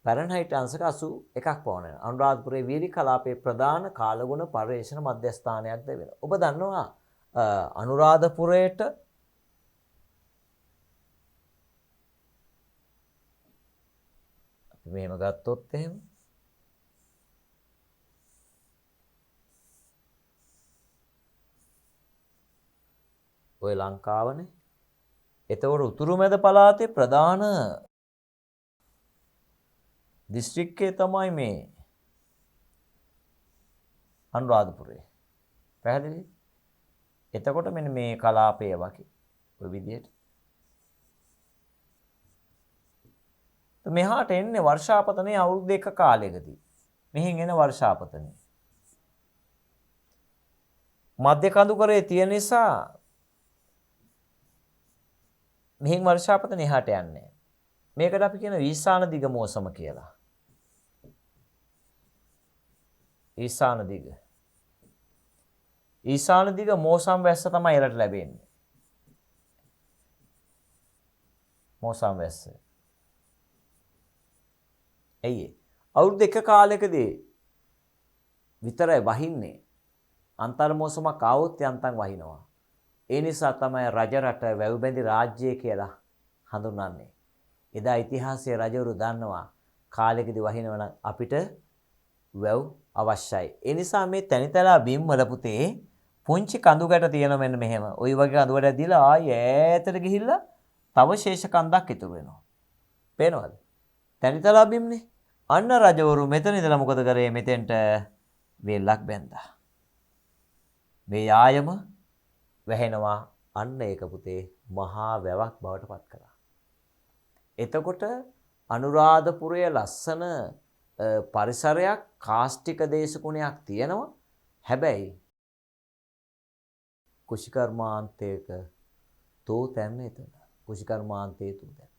ෆැරන්හයිට් අංශක 81ක් පමණ. අනුරාධපුරයේ වීරි කලාපයේ ප්‍රධාන කාලගුණ පර්යේෂණ මධ්‍යස්ථානයක් දෙවෙනවා. ඔබ දන්නවා අනුරාධපුරයට අපි මෙහෙම ගත්තොත් එහෙම ඔය ලංකාවනේ. එතකොට උතුරු මැද පළාතේ ප්‍රධාන දිස්ත්‍රික්කය තමයි මේ අනුරාධපුරය. පැහැදිලි? එතකොට මෙන්න මේ කලාපය වගේ ඔය විදිහට. මෙහාට එන්නේ වර්ෂාපතනයේ අවුරුදු 1 කාලයකදී. මෙහෙන් එන වර්ෂාපතනය. මධ්‍ය කඳුකරේ තියෙන නිසා මෙහෙන් වර්ෂාපතන එහාට යන්නේ. මේකට අපි කියන ඊසාන දිග මෝසම කියලා. ඊසාන දිග. ඊසාන දිග මෝසම් වැස්ස තමයි එලට ලැබෙන්නේ. මෝසම් වැස්ස. ඇයි අවුරුදු 1 කාලයකදී විතරයි වහින්නේ. අන්තර් මෝසමක් ආවොත් යන්තම් වහිනවා. ඒ නිසා තමයි රජරට වැව්බැඳි රාජ්‍යය කියලා හඳුන්වන්නේ. එදා ඉතිහාසයේ රජවරු දන්නවා කාලෙකදී වහිනවා නම් අපිට වැව් අවශ්‍යයි. ඒ නිසා මේ තනිතලා බිම් වල පුතේ පුංචි කඳු ගැට තියෙනවා මෙන්න මෙහෙම. ওই වගේ කඳු ගැටක් දීලා ආයෙ ඈතට ගිහිල්ලා තව ශේෂ කන්දක් ඉතුරු වෙනවා. පේනවද? තනිතලා බිම්නේ. අන්න රජවරු මෙතන ඉඳලා මොකද කරේ? මෙතෙන්ට වේලක් බැන්දා. මේ යායම වැහෙනවා. අන්න ඒක පුතේ මහා වැවක් බවට පත් කරා. එතකොට අනුරාධපුරයේ ලස්සන පරිසරයක් කාස්ටික දේශගුණයක් තියෙනවා. හැබැයි කුෂිකර්මාන්තයක තෝතැන්න එතන. කුෂිකර්මාන්තයේ තෝතැන්න.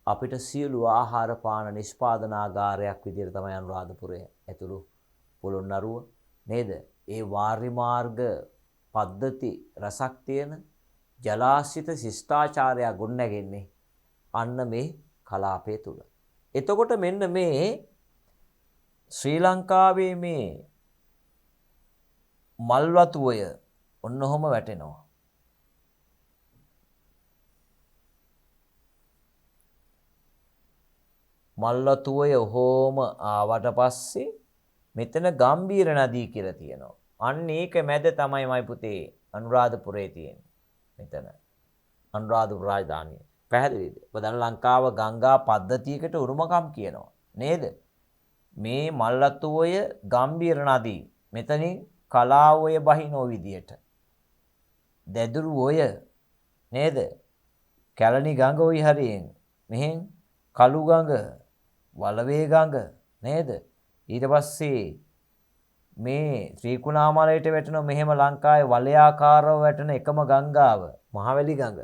අපිට සියලු ආහාර පාන නිෂ්පාදනාගාරයක් විදිහට තමයි අනුරාධපුරය ඇතුළු පොළොන්නරුව නේද? ඒ වාරි මාර්ග පද්ධති රසක් තියෙන ජලාශිත ශිෂ්ටාචාරයක් ගොඩනැගෙන්නේ අන්න මේ කලාපය තුල. එතකොට මෙන්න මේ ශ්‍රී ලංකාවේ මේ මල්වතුය ඔන්නෝම වැටෙනවා. මල්වතුය ඔහොම ආවට පස්සේ මෙතන ගම්බීර නදී කියලා තියෙනවා. අන්න ඒක මැද තමයි මයි පුතේ අනුරාධපුරේ තියෙන්නේ. මෙතන අනුරාධපුර රාජධානිය. පැහැදිලිද? ඔබ දන්න ලංකාව ගංගා පද්ධතියකට උරුමකම් කියනවා නේද? මේ මල්වතුය ගම්බීර නදී මෙතනින් කලාඔය බහිනෝ විදියට. දැදුරු ඔය නේද? කැලණි ගඟ ඔයි හරියෙන්. මෙහෙන් කළු ගඟ, වලවේ ගඟ නේද? ඊට පස්සේ මේ ත්‍රිකුණාමලයට වැටෙන මෙහෙම ලංකාවේ වලයාකාරව වැටෙන එකම ගංගාව මහවැලි ගඟ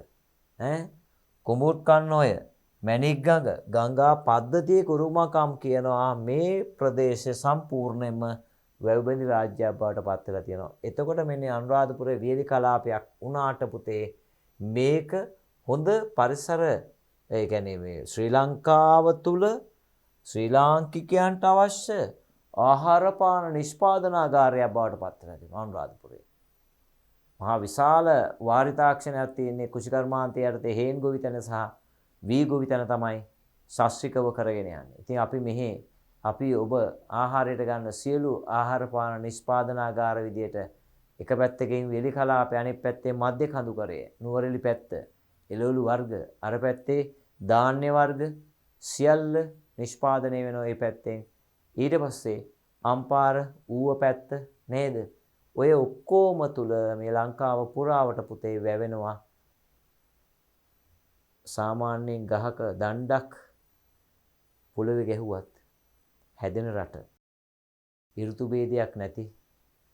කුඹුත් කන්නෝය මැණික් ගඟ ගංගා පද්ධතියේ කුරුමකම් කියනවා මේ ප්‍රදේශය සම්පූර්ණයෙන්ම වැව්බැඳි රාජ්‍යයක් බවට පත් වෙලා තියෙනවා. එතකොට මෙන්න අනුරාධපුරයේ වියලි කලාපයක් වුණාට පුතේ මේක හොඳ පරිසර ඒ කියන්නේ මේ ශ්‍රී ලංකාව තුල ශ්‍රී ලාංකිකයන්ට අවශ්‍ය ආහාර පාන නිෂ්පාදනාගාරයක් බවට පත් වෙලා තියෙනවා අනුරාධපුරේ. මහා විශාල වාරි තාක්ෂණයක් තියෙන්නේ කුෂිකර්මාන්තයේ යටතේ හේන් ගොවිතැන සහ වී ගොවිතැන තමයි ශාස්ත්‍රිකව කරගෙන යන්නේ. ඉතින් අපි මෙහි අපි ඔබ ආහාරයට ගන්න සියලු ආහාර පාන නිෂ්පාදනාගාර විදියට එක පැත්තකින් වෙලි කලාපය අනෙක් පැත්තේ මධ්‍ය කඳුකරය නුවරඑළි පැත්ත එළවලු වර්ග අර පැත්තේ ධාන්‍ය වර්ග සියල්ල නිෂ්පාදනය වෙනවා මේ පැත්තෙන්. ඊට පස්සේ අම්පාර ඌව පැත්ත නේද? ඔය ඔක්කොම තුල මේ ලංකාව පුරාවට පුතේ වැවෙනවා. සාමාන්‍යයෙන් ගහක දණ්ඩක් පොළවේ ගැහුවත් හැදෙන රට ඍතු භේදයක් නැති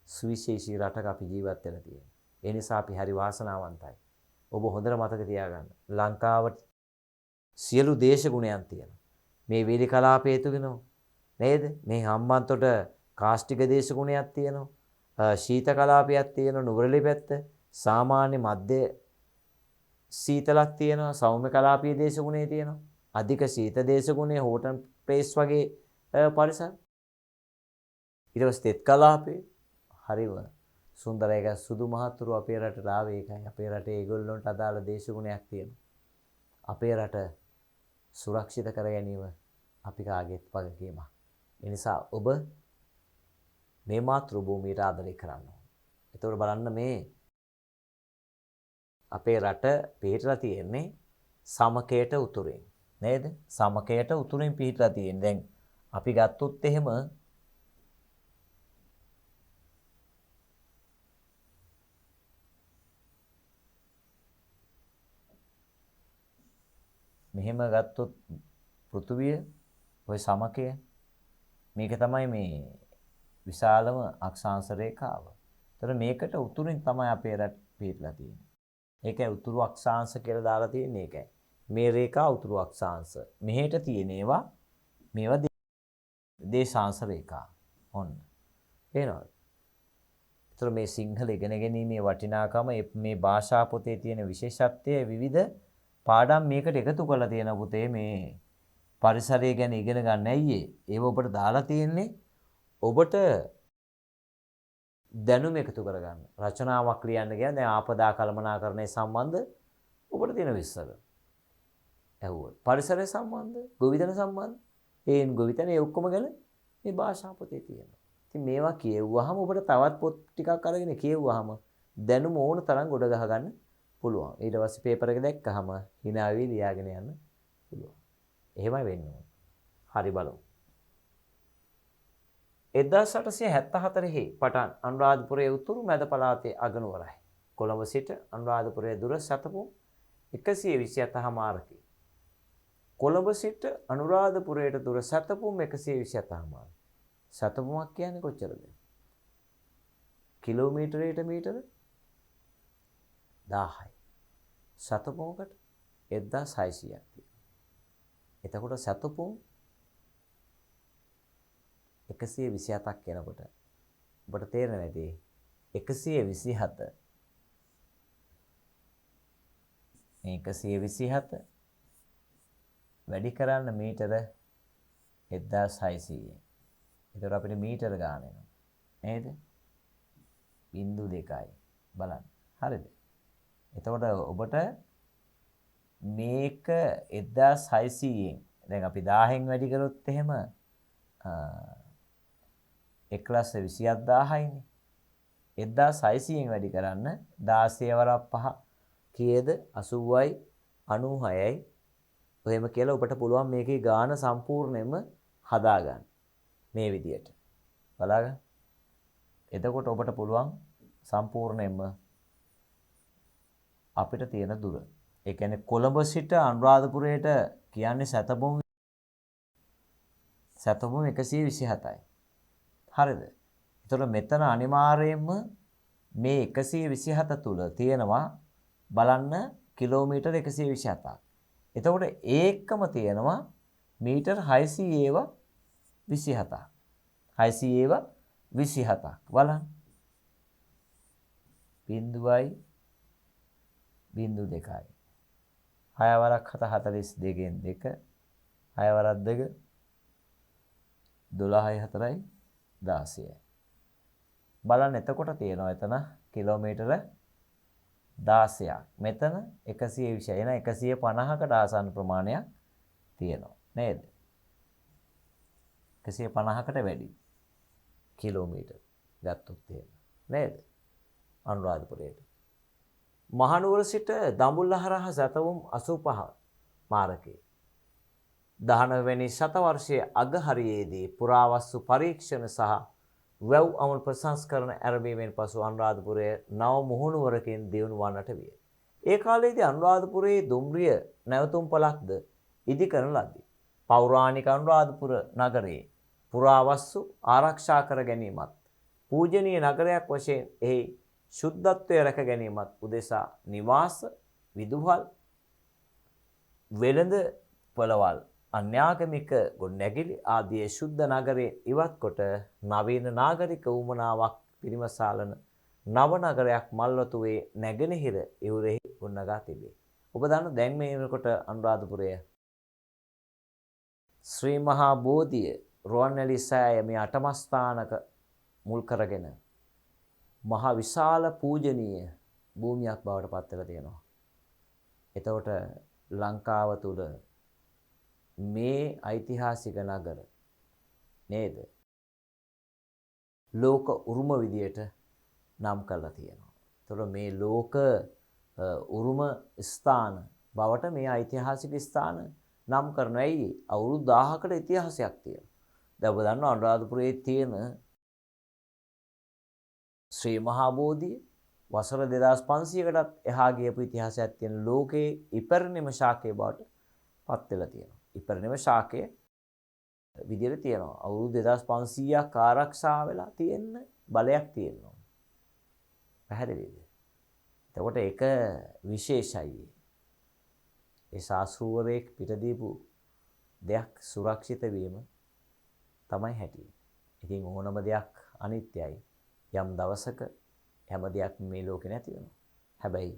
සුවිශේෂී රටක අපි ජීවත් වෙලා තියෙනවා. ඒ නිසා අපි හරි වාසනාවන්තයි. ඔබ හොඳට මතක තියාගන්න. ලංකාවට සියලු දේශගුණයන් තියෙනවා. මේ වේලි කලාපයේ තුනෝ නේද? මේ හම්බන්තොට කාස්ටික දේශගුණයක් තියෙනවා. ශීත කලාපයක් තියෙනවා නුවරඑළි පැත්ත. සාමාන්‍ය මධ්‍ය සීතලක් තියෙනවා. සෞම්‍ය කලාපීය දේශගුණේ තියෙනවා. අධික සීත දේශගුණේ හෝටන් ප්ලේස් වගේ පරිසර. ඊට පස්සේ තෙත් කලාපේ හරිව සුන්දර එක සුදු මහතුරු අපේ රටට ආවේ ඒකයි. අපේ රටේ ඒගොල්ලන්ට අදාළ දේශගුණයක් තියෙනවා. අපේ රට සුරක්ෂිත කර ගැනීම අපි කාගේත් වගකීමක්. ඒ නිසා ඔබ මේ මාතෘ භූමියට ආදරය කරන්න ඕන. ඒතකොට බලන්න මේ අපේ රට පිහිටලා තියෙන්නේ සමකයට උතුරෙන් නේද? සමකයට උතුරෙන් පිහිටලා තියෙන්නේ. දැන් අපි ගත්තොත් එහෙම මෙහෙම ගත්තොත් පෘථුවිය ඔය සමකය මේක තමයි මේ විශාලම අක්ෂාංශ රේඛාව. ඒතර මේකට උතුරින් තමයි අපේ රට පිහිටලා තියෙන්නේ. ඒකයි උතුරු අක්ෂාංශ කියලා දාලා තියෙන්නේ ඒකයි. මේ රේඛා උතුරු අක්ෂාංශ. මෙහෙට තියෙන මේවා දේශාංශ රේඛා. ඔන්න. පේනවද? ඒතර මේ සිංහල ඉගෙන ගැනීමේ වටිනාකම මේ භාෂා පොතේ තියෙන විශේෂත්වය විවිධ පාඩම් මේකට එකතු කරලා තියෙන පුතේ මේ පරිසරය ගැන ඉගෙන ගන්න ඇයි ඒව ඔබට දාලා තියෙන්නේ ඔබට දැනුම එකතු කරගන්න. රචනාවක් ලියන්න කියන දැන් ආපදා කළමනාකරණය සම්බන්ධ ඔබට තියෙන විස්තර. ඇහුවොත් පරිසරය සම්බන්ධ, ගොවිතැන සම්බන්ධ, ගොවිතැන ඒ ඔක්කොම ගැන මේ භාෂා පොතේ තියෙනවා. ඉතින් මේවා කියවුවාම ඔබට තවත් පොත් ටිකක් අරගෙන කියවුවාම දැනුම ඕන තරම් ගොඩ ගහ ගන්න පුළුවන්. ඊට පස්සේ පේපර් එක දැක්කහම hina වෙවි ලියාගෙන යන්න පුළුවන්. එහෙමයි වෙන්නේ. හරි බලමු. 1874 පටන් අනුරාධපුරයේ උතුරු මැද පළාතේ අගනුවරයි. කොළඹ සිට අනුරාධපුරයේ දුර සතපුම් 127 මාර්කි. කොළඹ සිට අනුරාධපුරයට දුර සතපුම් 127 මාර්කි. සතපුමක් කියන්නේ කොච්චරද? කිලෝමීටරයට මීටර 1000යි. සතපුමකට 1600ක් තියෙනවා. එතකොට සතපුම් 127ක් වෙනකොට ඔබට තේරෙන්නේ නැති 127 මේ 127 වැඩි කරන්න මීටර 1600. ඒතර අපිට මීටර ගන්න එනවා. නේද? 0.2යි. බලන්න. හරිද? එතකොට ඔබට මේක 1600න් දැන් අපි 1000න් වැඩි කරොත් එහෙම 1,27,000යිනේ. 1600න් වැඩි කරන්න 16 වරක් 5 කීයද? 80යි 96යි. ඔහෙම කියලා ඔබට පුළුවන් මේකේ ගාන සම්පූර්ණයෙන්ම හදාගන්න. මේ විදියට. බලාගන්න. එතකොට ඔබට පුළුවන් සම්පූර්ණයෙන්ම අපිට තියෙන දුර. ඒ කියන්නේ කොළඹ සිට අනුරාධපුරයට කියන්නේ සතපුම් 127යි. හරිද? ඒතර මෙතන අනිවාර්යයෙන්ම මේ 127 තුල තියෙනවා බලන්න කිලෝමීටර් 127ක්. එතකොට ඒකම තියෙනවා මීටර් 600ව 27ක්. 600ව 27ක්. බලන්න. 0.2යි 6 වරක් 7 42න් 2 6 වරක් 2 12යි 4යි 16යි. බලන්න එතකොට තියෙනවා එතන කිලෝමීටර 16ක්. මෙතන 120 එන 150කට ආසන්න ප්‍රමාණයක් තියෙනවා. නේද? 150කට වැඩි කිලෝමීටර් ගත්තොත් එහෙම නේද? අනුරාධපුරයට. මහනුවර සිට දඹුල්ල හරහා සැතවුම් 85 මාර්ගයේ 19 වෙනි ශතවර්ෂයේ අග හරියේදී පුරාවස්තු පරීක්ෂණ සහ වැව් අමුල් ප්‍රසංස්කරණ ආරම්භයෙන් පසු අනුරාධපුරයේ නව මුහුණුවරකින් දියුණු වන්නට විය. ඒ කාලයේදී අනුරාධපුරයේ දුම්රිය නැවතුම් පළක්ද ඉදි කරන ලදී. පෞරාණික අනුරාධපුර නගරයේ පුරාවස්තු ආරක්ෂා කර ගැනීමත් පූජනීය නගරයක් වශයෙන් එහි ශුද්ධත්වය රැක ගැනීමත් උදෙසා නිවාස විදුහල් වෙළඳ පොළවල් අන්‍යාගමික ගොඩනැගිලි ආදී ශුද්ධ නගරයේ ඉවත් කොට නවීන නාගරික උවමනාවක් පිරිමසාලන නව නගරයක් මල්වතුවේ නැගෙනහිර ඉවුරෙහි ගොඩනගා තිබේ. ඔබ දන්න දැන් මේ වෙනකොට අනුරාධපුරය ශ්‍රී මහා බෝධිය රුවන්වැලි සෑය මේ අටමස්ථානක මුල් කරගෙන මහා විශාල පූජනීය භූමියක් බවට පත් වෙලා තියෙනවා. එතකොට ලංකාව තුල මේ ඓතිහාසික නගර නේද? ලෝක උරුම විදියට නම් කරලා තියෙනවා. එතකොට මේ ලෝක උරුම ස්ථාන බවට මේ ඓතිහාසික ස්ථාන නම් කරනවා. ඇයි? අවුරුදු 1000කට ඉතිහාසයක් තියෙනවා. දැන් ඔබ දන්නවා අනුරාධපුරයේ තියෙන ශ්‍රී මහා බෝධිය වසර 2500කටත් එහා ගියපු ඉතිහාසයක් තියෙන ලෝකයේ ඉපැරණිම ශාකය බවට පත් වෙලා තියෙනවා. ඉපැරණිම ශාකය විදියට තියෙනවා. අවුරුදු 2500ක් ආරක්ෂා වෙලා තියෙන බලයක් තියෙනවා. පැහැදිලිද? එතකොට ඒක විශේෂයි. ඒ ශාස්ත්‍රූවරයෙක් පිට දීපු දෙයක් සුරක්ෂිත වීම තමයි හැටි. ඉතින් ඕනම දෙයක් අනිත්‍යයි. යම් දවසක හැම දෙයක් මේ ලෝකේ නැති වෙනවා. හැබැයි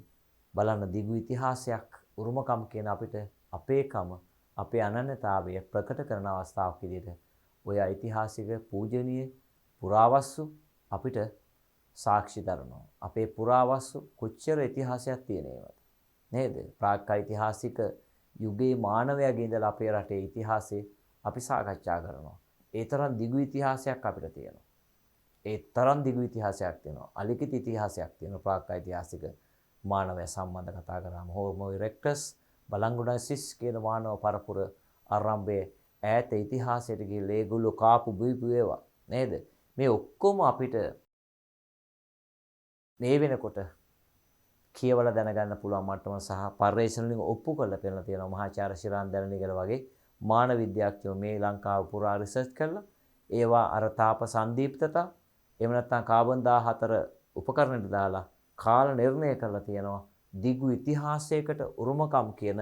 බලන්න දිගු ඉතිහාසයක් උරුමකම් කියන අපිට අපේකම අපේ අනන්‍යතාවය ප්‍රකට කරන අවස්ථාවක් විදිහට ඔය ඓතිහාසික පූජනීය පුරාවස්තු අපිට සාක්ෂි දරනවා. අපේ පුරාවස්තු කොච්චර ඉතිහාසයක් තියෙනවද නේද? ප්‍රාග් ඓතිහාසික යුගයේ මානවයාගේ ඉඳලා අපේ රටේ ඉතිහාසය අපි සාකච්ඡා කරනවා. ඒ තරම් දිගු ඉතිහාසයක් අපිට තියෙනවා. ඒ තරම් දිගු ඉතිහාසයක් තියෙනවා. අලිඛිත ඉතිහාසයක් තියෙනවා ප්‍රාග් ඓතිහාසික මානවය සම්බන්ධ කතා කරාම හෝමෝ ඉරෙක්ටස් බලංගොඩන්සිස් කියන මානව පරපුර ආරම්භයේ ඈත ඉතිහාසයට ගිහිල්ලා ඒගොල්ලෝ කාපු බීපු ඒවා නේද? මේ ඔක්කොම අපිට මේ වෙනකොට කියවලා දැනගන්න පුළුවන් මට්ටම සහ පර්යේෂණ වලින් ඔප්පු කරලා පෙන්නලා තියෙනවා. මහාචාර්ය ශිරාන් දැනනිගල වගේ මානව විද්‍යාඥයෝ මේ ලංකාව පුරා රිසර්ච් කරලා ඒවා අර තාප සංදීප්තතා එහෙම නැත්නම් කාබන් 14 උපකරණයට දාලා කාල නිර්ණය කරලා තියෙනවා. දිගු ඉතිහාසයකට උරුමකම් කියන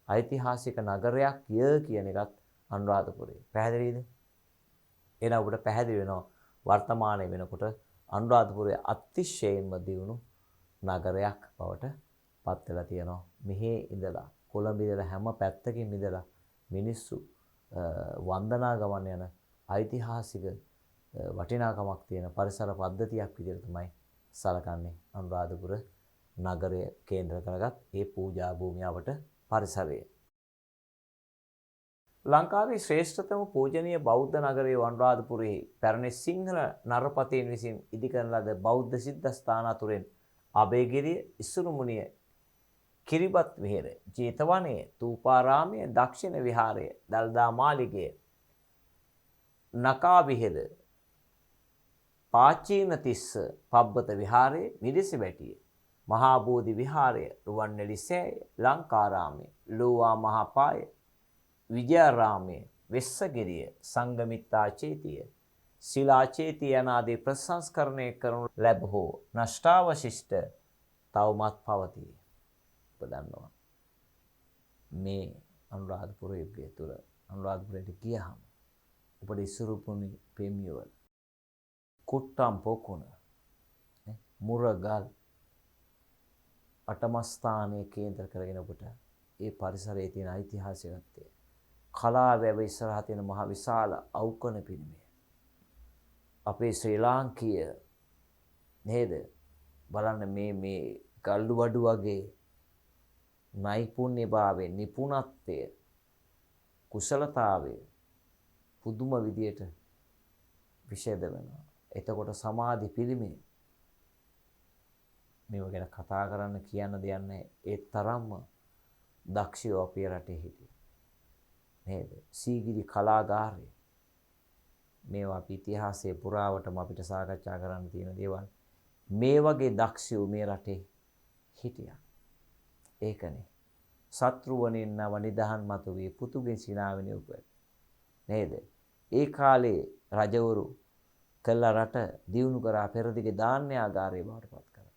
ඓතිහාසික නගරයක් කියන එකත් අනුරාධපුරේ. පැහැදිලිද? එහෙනම් ඔබට පැහැදිලි වෙනවා වර්තමානයේ වෙනකොට අනුරාධපුරයේ අතිශයින්ම දියුණු නගරයක් බවට පත් වෙලා තියෙනවා. මෙහි ඉඳලා කොළඹ ඉඳලා හැම පැත්තකින් ඉඳලා මිනිස්සු වන්දනා ගමන් යන ඓතිහාසික වටිනාකමක් තියෙන පරිසර පද්ධතියක් විදිහට තමයි සලකන්නේ අනුරාධපුර නගරය කේන්ද්‍ර කරගත් ඒ පූජා භූමියවට පරිසරය. ලංකාවේ ශ්‍රේෂ්ඨතම පූජනීය බෞද්ධ නගරයේ අනුරාධපුරයේ පැරණි සිංහල නරපතීන් විසින් ඉදි කරන ලද බෞද්ධ සිද්ධාස්ථාන අතුරෙන් අබේගිරිය, ඉසුරුමුණිය, කිරිබත් විහෙර, ජේතවනයේ, තූපාරාමයේ, දක්ෂිණ විහාරය, දල්දා මාලිගය, නකා විහෙර, පාචීනතිස්ස පබ්බත විහාරය, මිරිසවැටිය, මහා බෝධි විහාරය, රුවන්වැලි සෑය, ලංකාරාමය, ලෝවා මහාපාය, විජයාරාමය, වෙස්සගිරිය, සංගමිත්තා චේතිය, ශිලාචේතිය යනාදී ප්‍රසංස්කරණය කරනු ලැබහෝ නෂ්ටාවශිෂ්ට තවමත් පවතී. ඔබ දන්නවා මේ අනුරාධපුර යුගය තුළ අනුරාධපුරයට ගියහම ඔබට ඉසුරුපුණි පෙමියවල කුට්ටම් පොකුණ මුරගල් අටමස්ථානයේ කේන්ද්‍ර කරගෙන ඔබට ඒ පරිසරයේ තියෙන ඓතිහාසිකත්වය කලා වැව ඉස්සරහා තියෙන මහ විශාල අවකන පිළිමය අපේ ශ්‍රී ලාංකීය නේද බලන්න මේ ගල්වඩු වගේ නෛපුණ්‍යභාවයේ නිපුණත්වය කුසලතාවය පුදුම විදියට විෂේද වෙනවා. එතකොට සමාධි පිළිමේ මේව ගැන කතා කරන්න කියන්න දෙයක් නැහැ. ඒ තරම්ම දක්ෂයෝ අපේ රටේ හිටියේ. නේද? සීගිරි කලාගාරය. මේවා අපි ඉතිහාසයේ පුරාවටම අපිට සාකච්ඡා කරන්න තියෙන දේවල්. මේ වගේ දක්ෂයෝ මේ රටේ හිටියා. ඒකනේ. සත්‍රුවණින් නව නිදහන් මතු වී පුතුගෙන් සිනාවෙන උප. නේද? ඒ කාලේ රජවරු කළ රට දියුණු කරා පෙරදිග ධාන්‍යාගාරය බවට පත් කරා.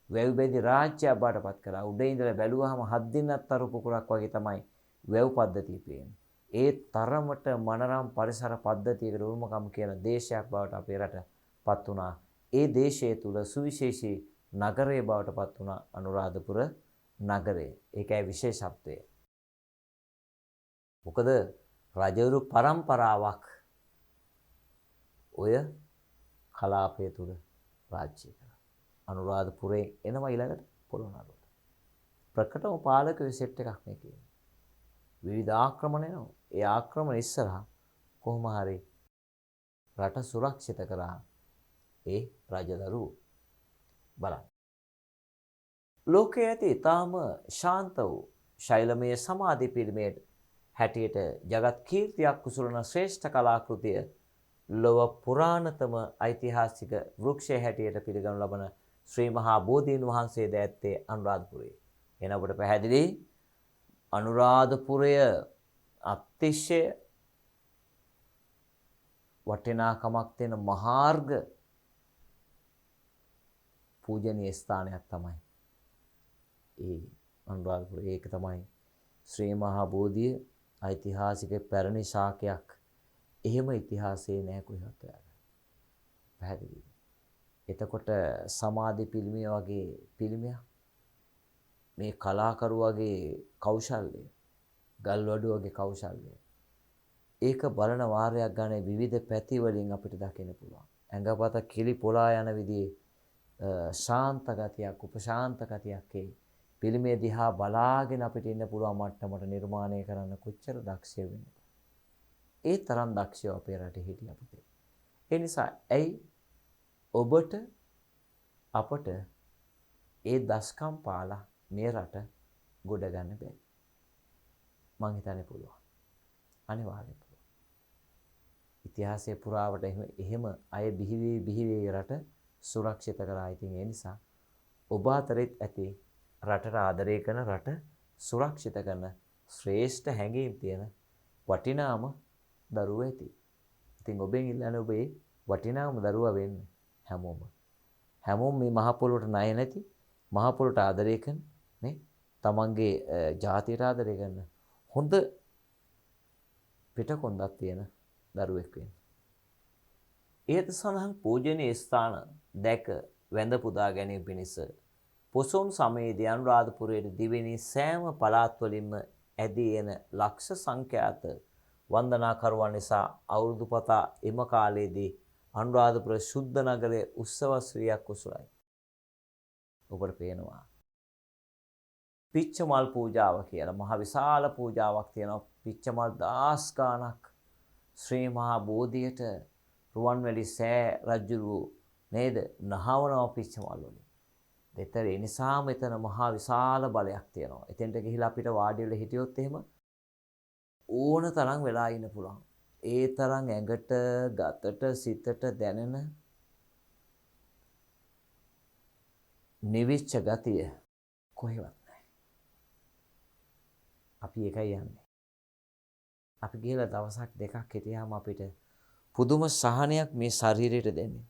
වැව් බෙදි රාජ්‍යයක් බවට පත් කරා. උඩ ඉඳලා බැලුවාම 7 දිනක් තරු පුකුරක් වගේ තමයි වැව් පද්ධතිය පේන්නේ. ඒ තරමට මනරම් පරිසර පද්ධතියකට උරුමකම් කියන දේශයක් බවට අපේ රට පත් වුණා. ඒ දේශය තුල සුවිශේෂී නගරය බවට පත් වුණා අනුරාධපුර නගරය. ඒකයි විශේෂත්වය. මොකද රජවරු පරම්පරාවක් ඔය කලාපය තුල රාජ්‍ය කරා. අනුරාධපුරේ එනවා ඊළඟට පොළොන්නරුවට. ප්‍රකටම පාලක සෙට් එකක් මේ කියන්නේ. විවිධ ආක්‍රමණ එනවා. ඒ ආක්‍රමණ ඉස්සරහා කොහොම හරි රට සුරක්ෂිත කරා ඒ රජදරුවෝ. බලන්න. ලෝකයේ ඇති ඊටාම ශාන්ත වූ ශෛලමය සමාධි පිළිමේ හැටියට ජගත් කීර්තියක් කුසලන ශ්‍රේෂ්ඨ කලාකෘතිය ලොව පුරාණතම ඓතිහාසික වෘක්ෂය හැටියට පිළිගනු ලබන ශ්‍රී මහා බෝධීන් වහන්සේ ද ඇත්තේ අනුරාධපුරයේ. එන ඔබට පැහැදිලි අනුරාධපුරය අතිශය වටිනාකමක් තියෙන මහාර්ග පූජනීය ස්ථානයක් තමයි. ඒ අනුරාධපුරය ඒක තමයි ශ්‍රී මහා බෝධිය ඓතිහාසික පැරණි ශාකයක්. එහෙම ඉතිහාසයේ නැහැ කොහෙවත් ඔයාලා. පැහැදිලිද? එතකොට සමාධි පිළිමය වගේ පිළිමයක් මේ කලාකරුවගේ කෞශල්‍යය, ගල්වඩු වගේ කෞශල්‍යය. ඒක බලන වාරයක් ගන්න විවිධ පැති වලින් අපිට දකින්න පුළුවන්. ඇඟපත කිලි පොලා යන විදිහේ ශාන්ත ගතියක්, උපශාන්ත ගතියක් ඒ පිළිමේ දිහා බලාගෙන අපිට ඉන්න පුළුවන් මට්ටමට නිර්මාණය කරන්න කොච්චර දක්ෂය වෙන්නද? ඒ තරම් දක්ෂයෝ අපේ රටේ හිටිය අපිට. ඒ නිසා ඇයි ඔබට අපට ඒ දස්කම් පාලා මේ රට ගොඩ ගන්න බැරි? මං හිතන්නේ පුළුවන්. අනිවාර්යයෙන් පුළුවන්. ඉතිහාසයේ පුරාවට එහෙම අය බිහි රට සුරක්ෂිත කරා. ඉතින් ඒ නිසා ඔබ අතරෙත් ඇති රටට ආදරය කරන, රට සුරක්ෂිත කරන ශ්‍රේෂ්ඨ හැඟීම් තියෙන වටිනාම දරුවෝ ඇති. ඉතින් ඔබෙන් ඉල්ලන්නේ ඔබ ඒ වටිනාම දරුවා වෙන්න හැමෝම. හැමෝම මේ මහ පොළොවට ණය නැති, මහ පොළොවට ආදරය කරන, නේ? තමන්ගේ ජාතියට ආදරය කරන හොඳ පිටකොන්දක් තියෙන දරුවෙක් වෙන්න. ඒත් සඳහන් පූජනීය ස්ථාන දැක වැඳ පුදා ගැනීම පිණිස පොසොන් සමයේදී අනුරාධපුරයේ දිවෙනි සෑම පළාත් වලින්ම ඇදී එන ලක්ෂ සංඛ්‍යාත වන්දනාකරුවන් නිසා අවුරුදු පතා එම කාලයේදී අනුරාධපුර ශුද්ධ නගරයේ උත්සව ශ්‍රීයක් උසුලයි. ඔබට පේනවා පිච්චමල් පූජාව කියලා මහ විශාල පූජාවක් තියෙනවා. පිච්චමල් 10 ගාණක් ශ්‍රී මහා බෝධියට රුවන්වැලි සෑ රජුරු නේද නහවනවා පිච්චමල් වලින්. දෙතර ඒ නිසා මෙතන මහා විශාල බලයක් තියෙනවා. එතෙන්ට ගිහිලා අපිට වාඩි වෙලා හිටියොත් එහෙම ඕන තරම් වෙලා ඉන්න පුළුවන්. ඒ තරම් ඇඟට, ගතට, සිතට දැනෙන නිවිච්ච ගතිය කොහෙවත් නැහැ. අපි එකයි යන්නේ. අපි ගිහලා දවසක් දෙකක් හිටියාම අපිට පුදුම සහනයක් මේ ශරීරයට දැනෙන්නේ.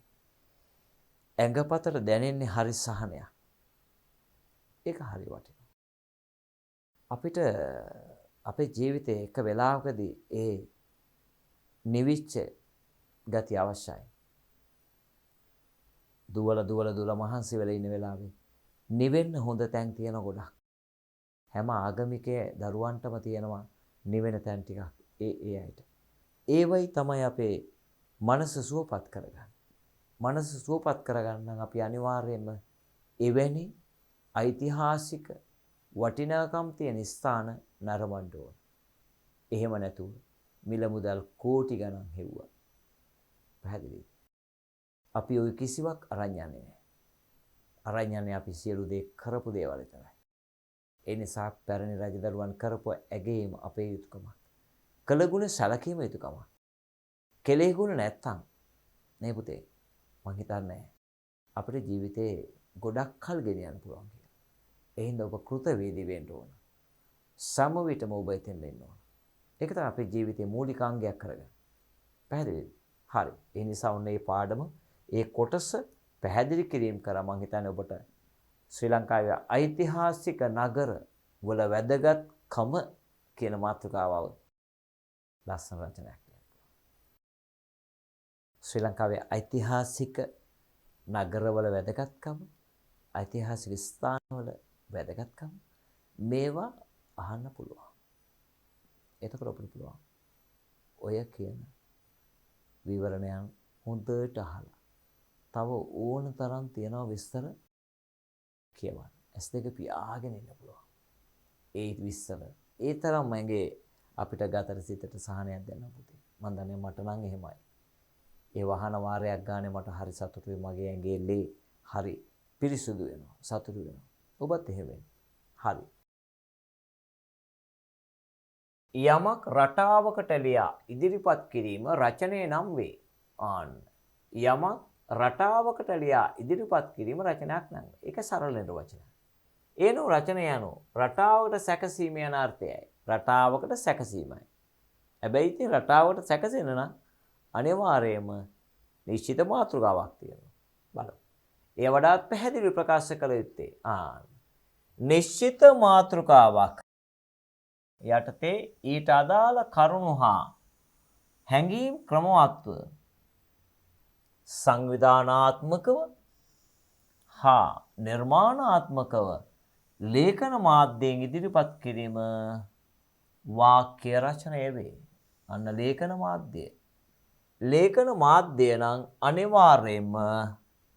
ඇඟපතට දැනෙන්නේ හරි සහනයක්. ඒක හරි වටිනවා. අපිට අපේ ජීවිතේ එක වෙලාවකදී ඒ නිවිච්ච ගතිය අවශ්‍යයි. දුවල මහන්සි වෙලා ඉන්න වෙලාවේ නිවෙන්න හොඳ තැන් තියෙන ගොඩක්. හැම ආගමිකයේ දරුවන්ටම තියෙනවා නිවෙන තැන් ටිකක් ඒ අයට. ඒවයි තමයි අපේ මනස සුවපත් කරගන්න. මනස සුවපත් කරගන්න නම් අපි අනිවාර්යයෙන්ම එවැනි ඓතිහාසික වටිනාකම් තියෙන ස්ථාන නරඹන්න ඕන. එහෙම නැතුව මිල මුදල් කෝටි ගණන් හෙව්වා. පැහැදිලිද? අපි ওই කිසිවක් අරන් යන්නේ නැහැ. අරන් යන්නේ අපි සියලු දේ කරපු දේවල් විතරයි. ඒ නිසා පැරණි රජදරුවන් කරපු ඇගීම අපේ යුතුයකමක්. කළගුණ සැලකීම යුතුයකමක්. කෙලෙහි ගුණ නැත්තම් නේ පුතේ මං හිතන්නේ අපේ ජීවිතේ ගොඩක් කල් ගෙනියන්න පුළුවන් කියලා. ඒ හින්දා ඔබ කෘතවේදී වෙන්න ඕන. සම විටම ඔබ එතෙන් වෙන්න ඕන. ඒක තමයි අපේ ජීවිතේ මූලික අංගයක් කරගන්න. පැහැදිලිද? හරි. ඒ නිසා ඔන්න මේ පාඩම ඒ කොටස පැහැදිලි කිරීම කරා මං හිතන්නේ ඔබට ශ්‍රී ලංකාවේ ඓතිහාසික නගර වල වැදගත්කම කියන මාතෘකාව ලස්සන රචනයක්. ශ්‍රී ලංකාවේ ඓතිහාසික නගරවල වැදගත්කම, ඓතිහාසික ස්ථානවල වැදගත්කම මේවා අහන්න පුළුවන්. එතකොට අපිට පුළුවන් ඔය කියන විවරණයන් හොඳට අහලා තව ඕන තරම් තියෙනවා විස්තර කියවන්න. S2 පියාගෙන ඉන්න පුළුවන්. ඒ විස්තර ඒ තරම් මගේ අපිට ගතට සිතට සහනයක් දෙන්න පුතේ. මම දන්නේ මට නම් එහෙමයි. ඒ වහන වාරයක් ගානේ මට හරි සතුටුයි මගේ ඇඟේ ලේ හරි පිරිසුදු වෙනවා සතුටු වෙනවා. ඔබත් එහෙම වෙන්න. හරි. යමක් රටාවකට ලියා ඉදිරිපත් කිරීම රචනය නම් වේ. යමක් රටාවකට ලියා ඉදිරිපත් කිරීම රචනයක් නම් වේ. ඒක සරල නිර්වචනයක්. ඒනු රචනය යනු රටාවකට සැකසීම යන අර්ථයයි. රටාවකට සැකසීමයි. හැබැයි ඉතින් රටාවකට සැකසෙන නම් අනිවාර්යයෙන්ම නිශ්චිත මාතෘකාවක් තියෙනවා. බලමු. ඒ වඩාත් පැහැදිලිව ප්‍රකාශ කළ යුත්තේ නිශ්චිත මාතෘකාවක් යටතේ ඊට අදාළ කරුණු හා හැඟීම් ක්‍රමවත්ව සංවිධානාත්මකව හා නිර්මාණාත්මකව ලේඛන මාධ්‍යයෙන් ඉදිරිපත් කිරීම වාක්‍ය රචනය වේ. අන්න ලේඛන මාධ්‍යය. ලේඛන මාධ්‍යය නම් අනිවාර්යයෙන්ම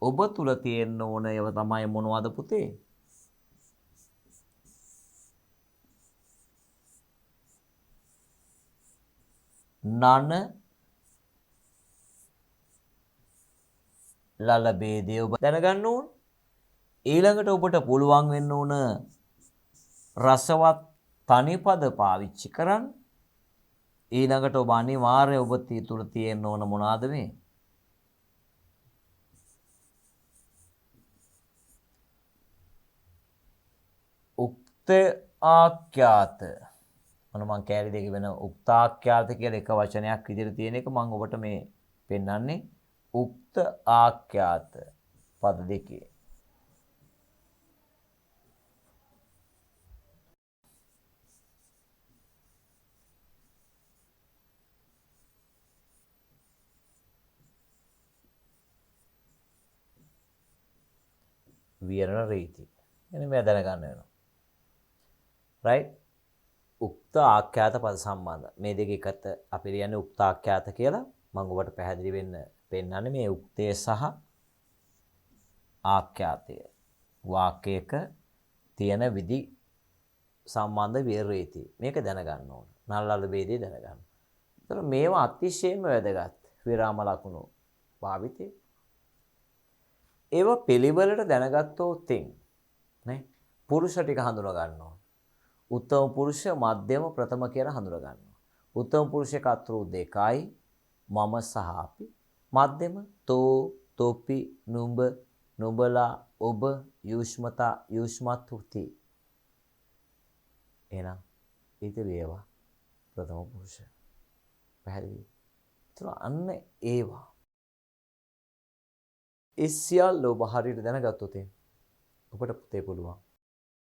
ඔබ තුල තියෙන්න ඕන ඒවා තමයි මොනවද පුතේ? නන ලල ભેදය ඔබ දැනගන්න ඕන. ඊළඟට ඔබට පුළුවන් වෙන්න ඕන රසවත් තනිපද පාවිච්චි කරන්න. ඊළඟට ඔබ අනිවාර්යයෙන් ඔබ තුල තියෙන්න ඕන මොනවාද මේ? උක්ත ආඛ්‍යාත. මොන මං කැලේ දෙක වෙන උක්තාඛ්‍යාත කියලා එක වචනයක් විදිහට තියෙන එක මම ඔබට මේ පෙන්වන්නේ උක්ත ආඛ්‍යාත පද දෙකේ. විවරණ රීති. එන්න මේ දැනගන්න වෙනවා. right? උක්ත ආඛ්‍යාත පද සම්බන්ධ. මේ දෙක එකට අපි කියන්නේ උක්ත ආඛ්‍යාත කියලා. මම ඔබට පැහැදිලි වෙන්න පෙන්නන්නේ මේ උක්තය සහ ආඛ්‍යාතය. වාක්‍යයක තියෙන විදි සම්බන්ධ විවරණ රීති. මේක දැනගන්න ඕන. නල්ලල ભેදේ දැනගන්න. ඒතර මේවා අතිශයින්ම වැදගත්. විරාම ලකුණු භාවිතය. ඒවා පිළිවෙලට දැනගත්තොත් නේ පුරුෂ ටික හඳුනා ගන්න ඕන. උත්තම පුරුෂ මධ්‍යම ප්‍රථම කියලා හඳුනා ගන්නවා. උත්තම පුරුෂේ කතෘ දෙකයි මම සහ අපි. මධ්‍යම තෝ තොපි නුඹ නුඹලා ඔබ යුෂ්මතා යුෂ්මත්තුති. එහෙනම් ඉතින් ඒවා ප්‍රථම පුරුෂ. පැහැදිලි. ඒතර අන්න ඒවා ඒ සියල්ල ඔබ හරියට දැනගත්තොත් ඔබට පුතේ පුළුවන්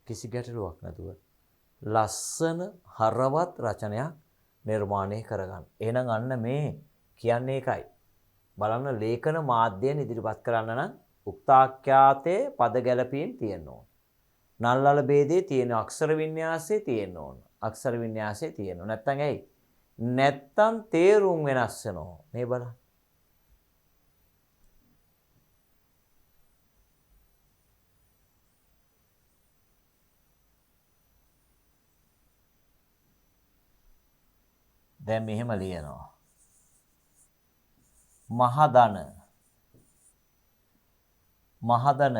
කිසි ගැටලුවක් නැතුව ලස්සන හරවත් රචනයක් නිර්මාණය කරගන්න. එහෙනම් අන්න මේ කියන්නේ ඒකයි. බලන්න ලේඛන මාධ්‍යයෙන් ඉදිරිපත් කරන්න නම් උක්තාඛ්‍යාතයේ පද ගැලපීම් තියෙන්න ඕන. නල්ලල ભેදේ තියෙන අක්ෂර වින්‍යාසයේ තියෙන්න ඕන. අක්ෂර වින්‍යාසයේ තියෙන්න ඕන. නැත්තම් ඇයි? නැත්තම් තේරුම් වෙනස් වෙනවා. මේ බලන්න. දැන් මෙහෙම ලියනවා. මහදන මහදන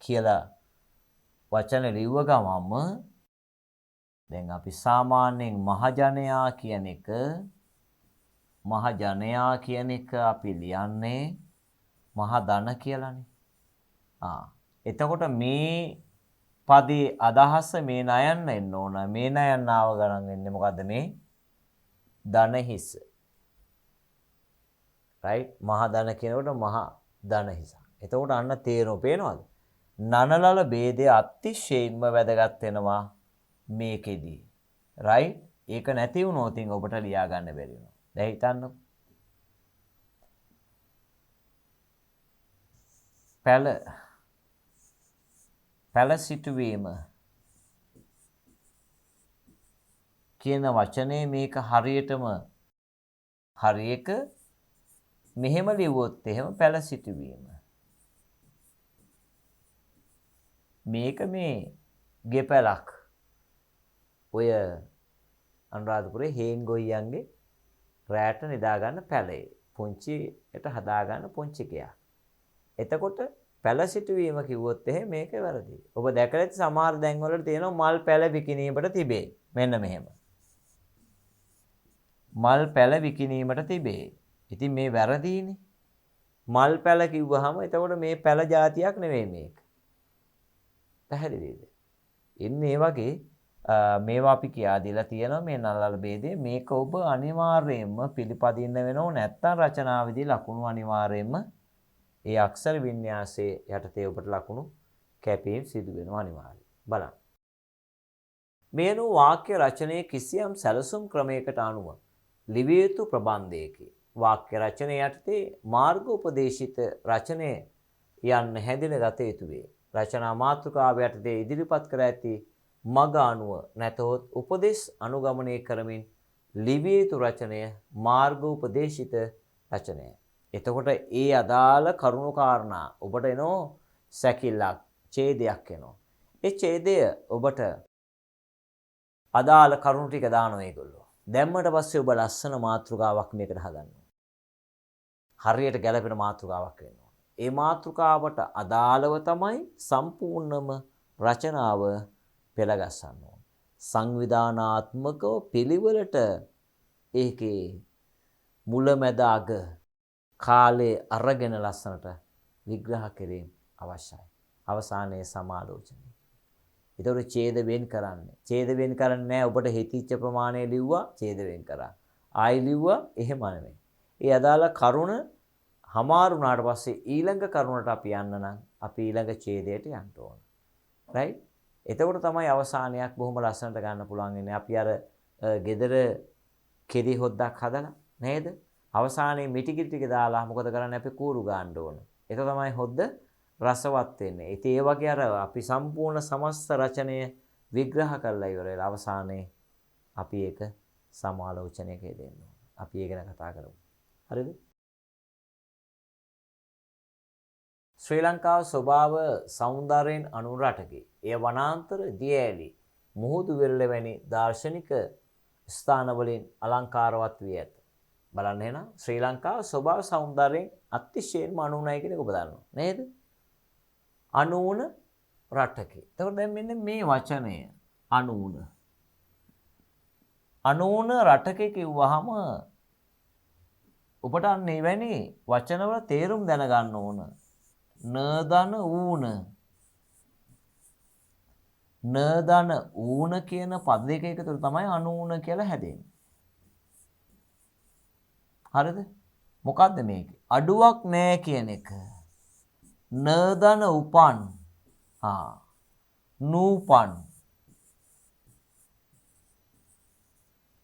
කියලා වචන ලිව්ව ගමම දැන් අපි සාමාන්‍යයෙන් මහජනයා කියන එක අපි ලියන්නේ මහදන කියලානේ. එතකොට මේ පදේ අදහස මේ නයන්න එන්න ඕන. මේ නයන්න ආව ගණන් වෙන්නේ මොකද්ද මේ? ධන හිස. රයිට්? මහ ධන කියනකොට මහ ධන හිස. එතකොට අන්න තේරෙනව පේනවද? නනලල ભેදය අතිශයින්ම වැදගත් වෙනවා මේකෙදී. රයිට්? ඒක නැති වුණොත් ඉතින් ඔබට ලියා ගන්න බැරි වෙනවා. දැන් හිතන්නකො. පැල සිටුවීම කියන වචනේ මේක හරියටම හරි එක මෙහෙම ලිව්වොත් එහෙම පැල සිටුවීම. මේක මේ ගෙපලක්. ඔය අනුරාධපුරේ හේන්ගොයියන්ගේ රැට නිදා ගන්න පැලේ. පුංචිට හදා ගන්න පුංචි ගයක්. එතකොට පැල සිටුවීම කිව්වොත් එහෙම මේක වැරදි. ඔබ දැකලා ඇති සමහර දැන්වල තියෙනවා මල් පැල විකිණීමට තිබේ. මෙන්න මෙහෙම. මල් පැල විකිණීමට තිබේ. ඉතින් මේ වැරදීනේ. මල් පැල කිව්වහම එතකොට මේ පැල జాතියක් නෙවෙයි මේක. පැහැදිලිද? ඉන්නේ වගේ මේවා අපි කියා දීලා තියෙනවා මේ නළල ભેදේ. මේක ඔබ අනිවාර්යයෙන්ම පිළිපදින්න වෙනව. නැත්තම් රචනාවේදී ලකුණු අනිවාර්යයෙන්ම ඒ අක්ෂර වින්‍යාසයේ යටතේ ඔබට ලකුණු කැපීම් සිදු වෙනවා අනිවාර්යයෙන්. බලන්න. මේනු වාක්‍ය රචනයේ කිසියම් සැලසුම් ක්‍රමයකට අනුව ලිවිය යුතු ප්‍රබන්ධයකි. වාක්‍ය රචනය යටතේ මාර්ග උපදේශිත රචනය යන්න හැඳින ගත යුතු වේ. රචනා මාතෘකාව යටතේ ඉදිරිපත් කර ඇති මග අනුව නැතහොත් උපදේශ අනුගමනය කරමින් ලිවිය යුතු රචනය මාර්ග උපදේශිත රචනය. එතකොට ඒ අදාළ කරුණු කාරණා ඔබට එනෝ සැකිල්ලක් ඡේදයක් එනවා. ඒ ඡේදය ඔබට අදාළ කරුණු ටික දානවා ඒගොල්ලෝ. දැම්මට පස්සේ ඔබ ලස්සන මාතෘකාවක් මේකට හදන්න. හරියට ගැලපෙන මාතෘකාවක් වෙනවා. ඒ මාතෘකාවට අදාළව තමයි සම්පූර්ණම රචනාව පෙළගස්සන්න ඕන. සංවිධානාත්මකව පිළිවෙලට ඒකේ මුලැමැද අග කාලේ අරගෙන ලස්සනට විග්‍රහ කිරීම අවශ්‍යයි. අවසානයේ සමාලෝචනය. ඒතකොට ඡේද වෙන් කරන්නේ. ඡේද වෙන් කරන්නේ නැහැ ඔබට හිතිච්ච ප්‍රමාණය ලිව්වා ඡේද වෙන් කරා. ආයි ලිව්වා එහෙම නෙමෙයි. ඒ අදාළ කරුණ හමාරු වුණාට පස්සේ ඊළඟ කරුණට අපි යන්න නම් අපි ඊළඟ ඡේදයට යන්න ඕන. රයිට්? එතකොට තමයි අවසානයක් බොහොම ලස්සනට ගන්න පුළුවන් ඉන්නේ. අපි අර gedara කෙරි හොද්දක් හදලා නේද? අවසානයේ මිටි කිරි ටික දාලා මොකද කරන්නේ අපි කූරු ගන්න ඕන. ඒක තමයි හොද්ද රසවත් වෙන්නේ. ඉතින් ඒ වගේ අර අපි සම්පූර්ණ සමස්ත රචනය විග්‍රහ කරලා ඉවර වෙලා අවසානයේ අපි ඒක සමාලෝචනයක දෙන්න ඕන. අපි ඒක ගැන කතා කරමු. හරිද? ශ්‍රී ලංකාව ස්වභාව සෞන්දර්යයෙන් අනුන රටකි. එය වනාන්තර, දියඇලි, මුහුදු වෙරළ වැනි දාර්ශනික ස්ථාන වලින් අලංකාරවත් වී ඇත. බලන්න එහෙනම් ශ්‍රී ලංකාව ස්වභාව සෞන්දර්යයෙන් අතිශයින්ම අනුනයි කියන එක ඔබ දන්නවා නේද? අනුන රටකි. එතකොට දැන් මෙන්න මේ වචනය අනුන. අනුන රටකේ කිව්වහම ඔබට අන්න එවැනි වචනවල තේරුම් දැනගන්න ඕන. නදන ඌන. නදන ඌන කියන පද දෙක එකතු තමයි අනුන කියලා හැදෙන්නේ. හරිද? මොකද්ද මේක? අඩුවක් නෑ කියන එක. නදන උපන්. නූපන්.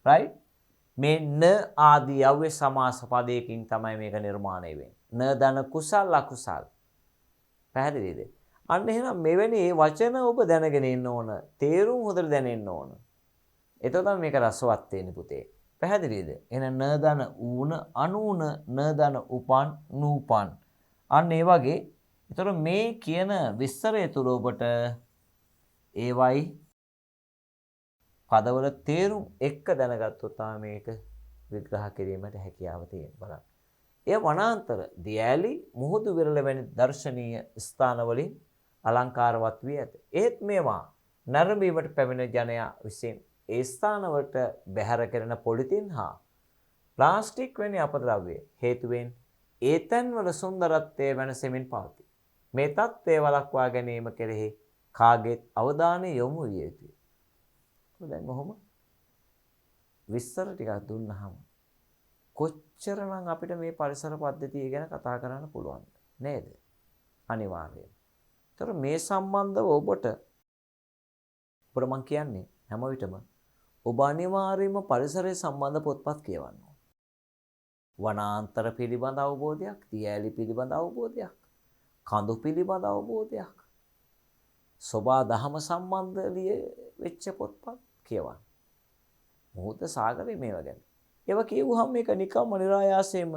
right? මේ න ආදී යව්‍ය සමාස පදයකින් තමයි මේක නිර්මාණය වෙන්නේ. නදන කුසල් අකුසල්. පැහැදිලිද? අන්න එහෙනම් මෙවැනි වචන ඔබ දැනගෙන ඉන්න ඕන. තේරුම් හොඳට දැනෙන්න ඕන. එතකොට තමයි මේක රසවත් වෙන්නේ පුතේ. පැහැදිලිද? එහෙනම් නදන ඌන අනූන නදන උපන් නූපන්. අන්න ඒ වගේ. එතකොට මේ කියන විස්තරය තුළ ඔබට ඒවයි පදවල තේරුම් එක්ක දැනගත්තොත් තමයි මේක විග්‍රහ කිරීමට හැකියාව තියෙන බලන්න. එය වනාන්තර, දියඇලි, මුහුදු විරල වැනි දර්ශනීය ස්ථානවලින් අලංකාරවත් වී ඇත. ඒත් මේවා නැරඹීමට පැමිණ ජනයා විසින් ඒ ස්ථානවලට බැහැර කරන පොලිතින් හා ප්ලාස්ටික් වැනි අපද්‍රව්‍ය හේතුවෙන් ඒ තැන්වල සුන්දරත්වය වෙනසෙමින් පවතී. මේ තත්ත්වය වළක්වා ගැනීම කෙරෙහි කාගේත් අවධානය යොමු විය යුතුය. දැන් ඔහොම විස්තර ටිකක් දුන්නාම කොච්චරනම් අපිට මේ පරිසර පද්ධතිය ගැන කතා කරන්න පුළුවන්ද නේද? අනිවාර්යයෙන්. ඒතර මේ සම්බන්ධව ඔබට මම කියන්නේ හැම විටම ඔබ අනිවාර්යයෙන්ම පරිසරය සම්බන්ධ පොත්පත් කියවන්න ඕන. වනාන්තර පිළිබඳ අවබෝධයක්, දියඇලි පිළිබඳ අවබෝධයක්, කඳු පිළිබඳ අවබෝධයක්, සෝබා දහම සම්බන්ධ වෙච්ච පොත්පත් කියවන්න. මොහොත සාගරේ මේවා ගැන. ඒවා කියවුවහම මේක නිකම්ම નિરાයාසයෙන්ම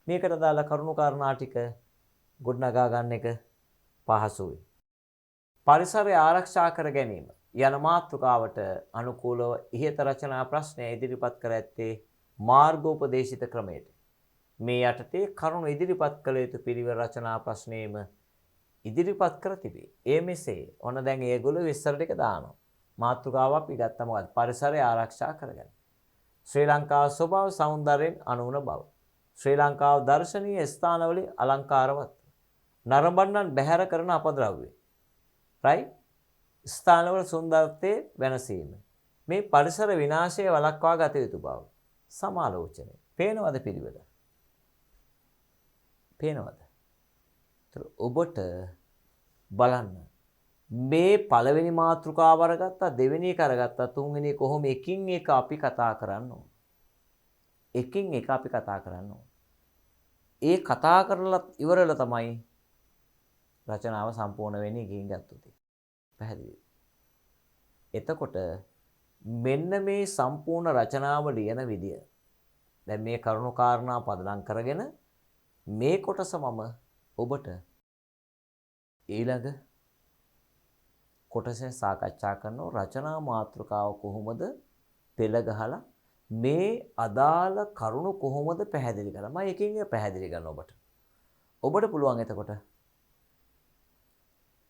මේකට දාලා කරුණු කාරණා ටික ගොඩනගා ගන්න එක පහසුයි. පරිසරය ආරක්ෂා කර ගැනීම යන මාතෘකාවට අනුකූලව ඉහත රචනා ප්‍රශ්නය ඉදිරිපත් කර ඇත්තේ මාර්ගෝපදේශිත ක්‍රමයට. මේ යටතේ කරුණු ඉදිරිපත් කළ යුතු පිළිවෙල රචනා ප්‍රශ්නයේම ඉදිරිපත් කර තිබේ. ඒ මෙසේ ඔන්න දැන් ඒගොල්ලෝ විස්තර ටික දානවා. මාතෘකාවක් අපි ගත්තා මොකද? පරිසරය ආරක්ෂා කරගන්න. ශ්‍රී ලංකාව ස්වභාව සෞන්දර්යයෙන් අනුවන බව. ශ්‍රී ලංකාව දර්ශනීය ස්ථානවලින් අලංකාරවත්. නරඹන්නන් බැහැර කරන අපද්‍රව්‍ය. right? ස්ථානවල සුන්දරත්වයේ වෙනසීම. මේ පරිසර විනාශය වළක්වා ගත යුතු බව. සමාලෝචනය. පේනවද පිළිවෙල? පේනවද? ඔබට බලන්න මේ පළවෙනි මාතෘකාව අරගත්තා, දෙවෙනි එක අරගත්තා, තුන්වෙනි කොහොම එකින් එක අපි කතා කරන්න ඕන. එකින් එක අපි කතා කරන්න ඕන. ඒ කතා කරලා ඉවරලා තමයි රචනාව සම්පූර්ණ වෙන්නේ එකින් ගත්තොත්. පැහැදිලිද? එතකොට මෙන්න මේ සම්පූර්ණ රචනාව ලියන විදිය. දැන් මේ කරුණු කාරණා පදනම් කරගෙන මේ කොටස මම ඔබට ඊළඟ කොටසෙන් සාකච්ඡා කරනවා. රචනා මාතෘකාව කොහොමද පෙළ ගහලා මේ අදාළ කරුණු කොහොමද පැහැදිලි කරන්නේ? මම එකින් එක පැහැදිලි කරනවා ඔබට. ඔබට පුළුවන් එතකොට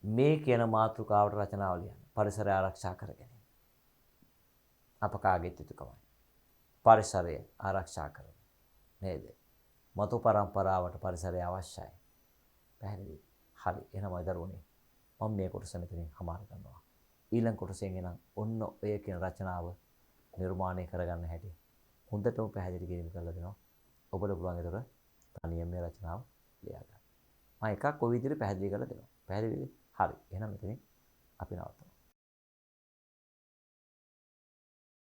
මේ කියන මාතෘකාවට රචනාව ලියන්න. පරිසරය ආරක්ෂා කර ගැනීම. අප කාගේත් යුතුකමයි. පරිසරය ආරක්ෂා කරන නේද? මතු පරම්පරාවට පරිසරය අවශ්‍යයි. පැහැදිලි. හරි. එහෙනම් දරුවනේ මම මේ කොටස මෙතනින් හමාර කරනවා. ඊළඟ කොටසෙන් එනම් ඔන්න ඔය කියන රචනාව නිර්මාණය කරගන්න හැටි හොඳටම පැහැදිලි කිරීම කරලා දෙනවා. ඔබට පුළුවන් ඒතර තනියම මේ රචනාව ලියා ගන්න. මම එකක් ඔය විදිහට පැහැදිලි කරලා දෙනවා. පැහැදිලිද? හරි. එහෙනම් මෙතනින් අපි නවත්තමු.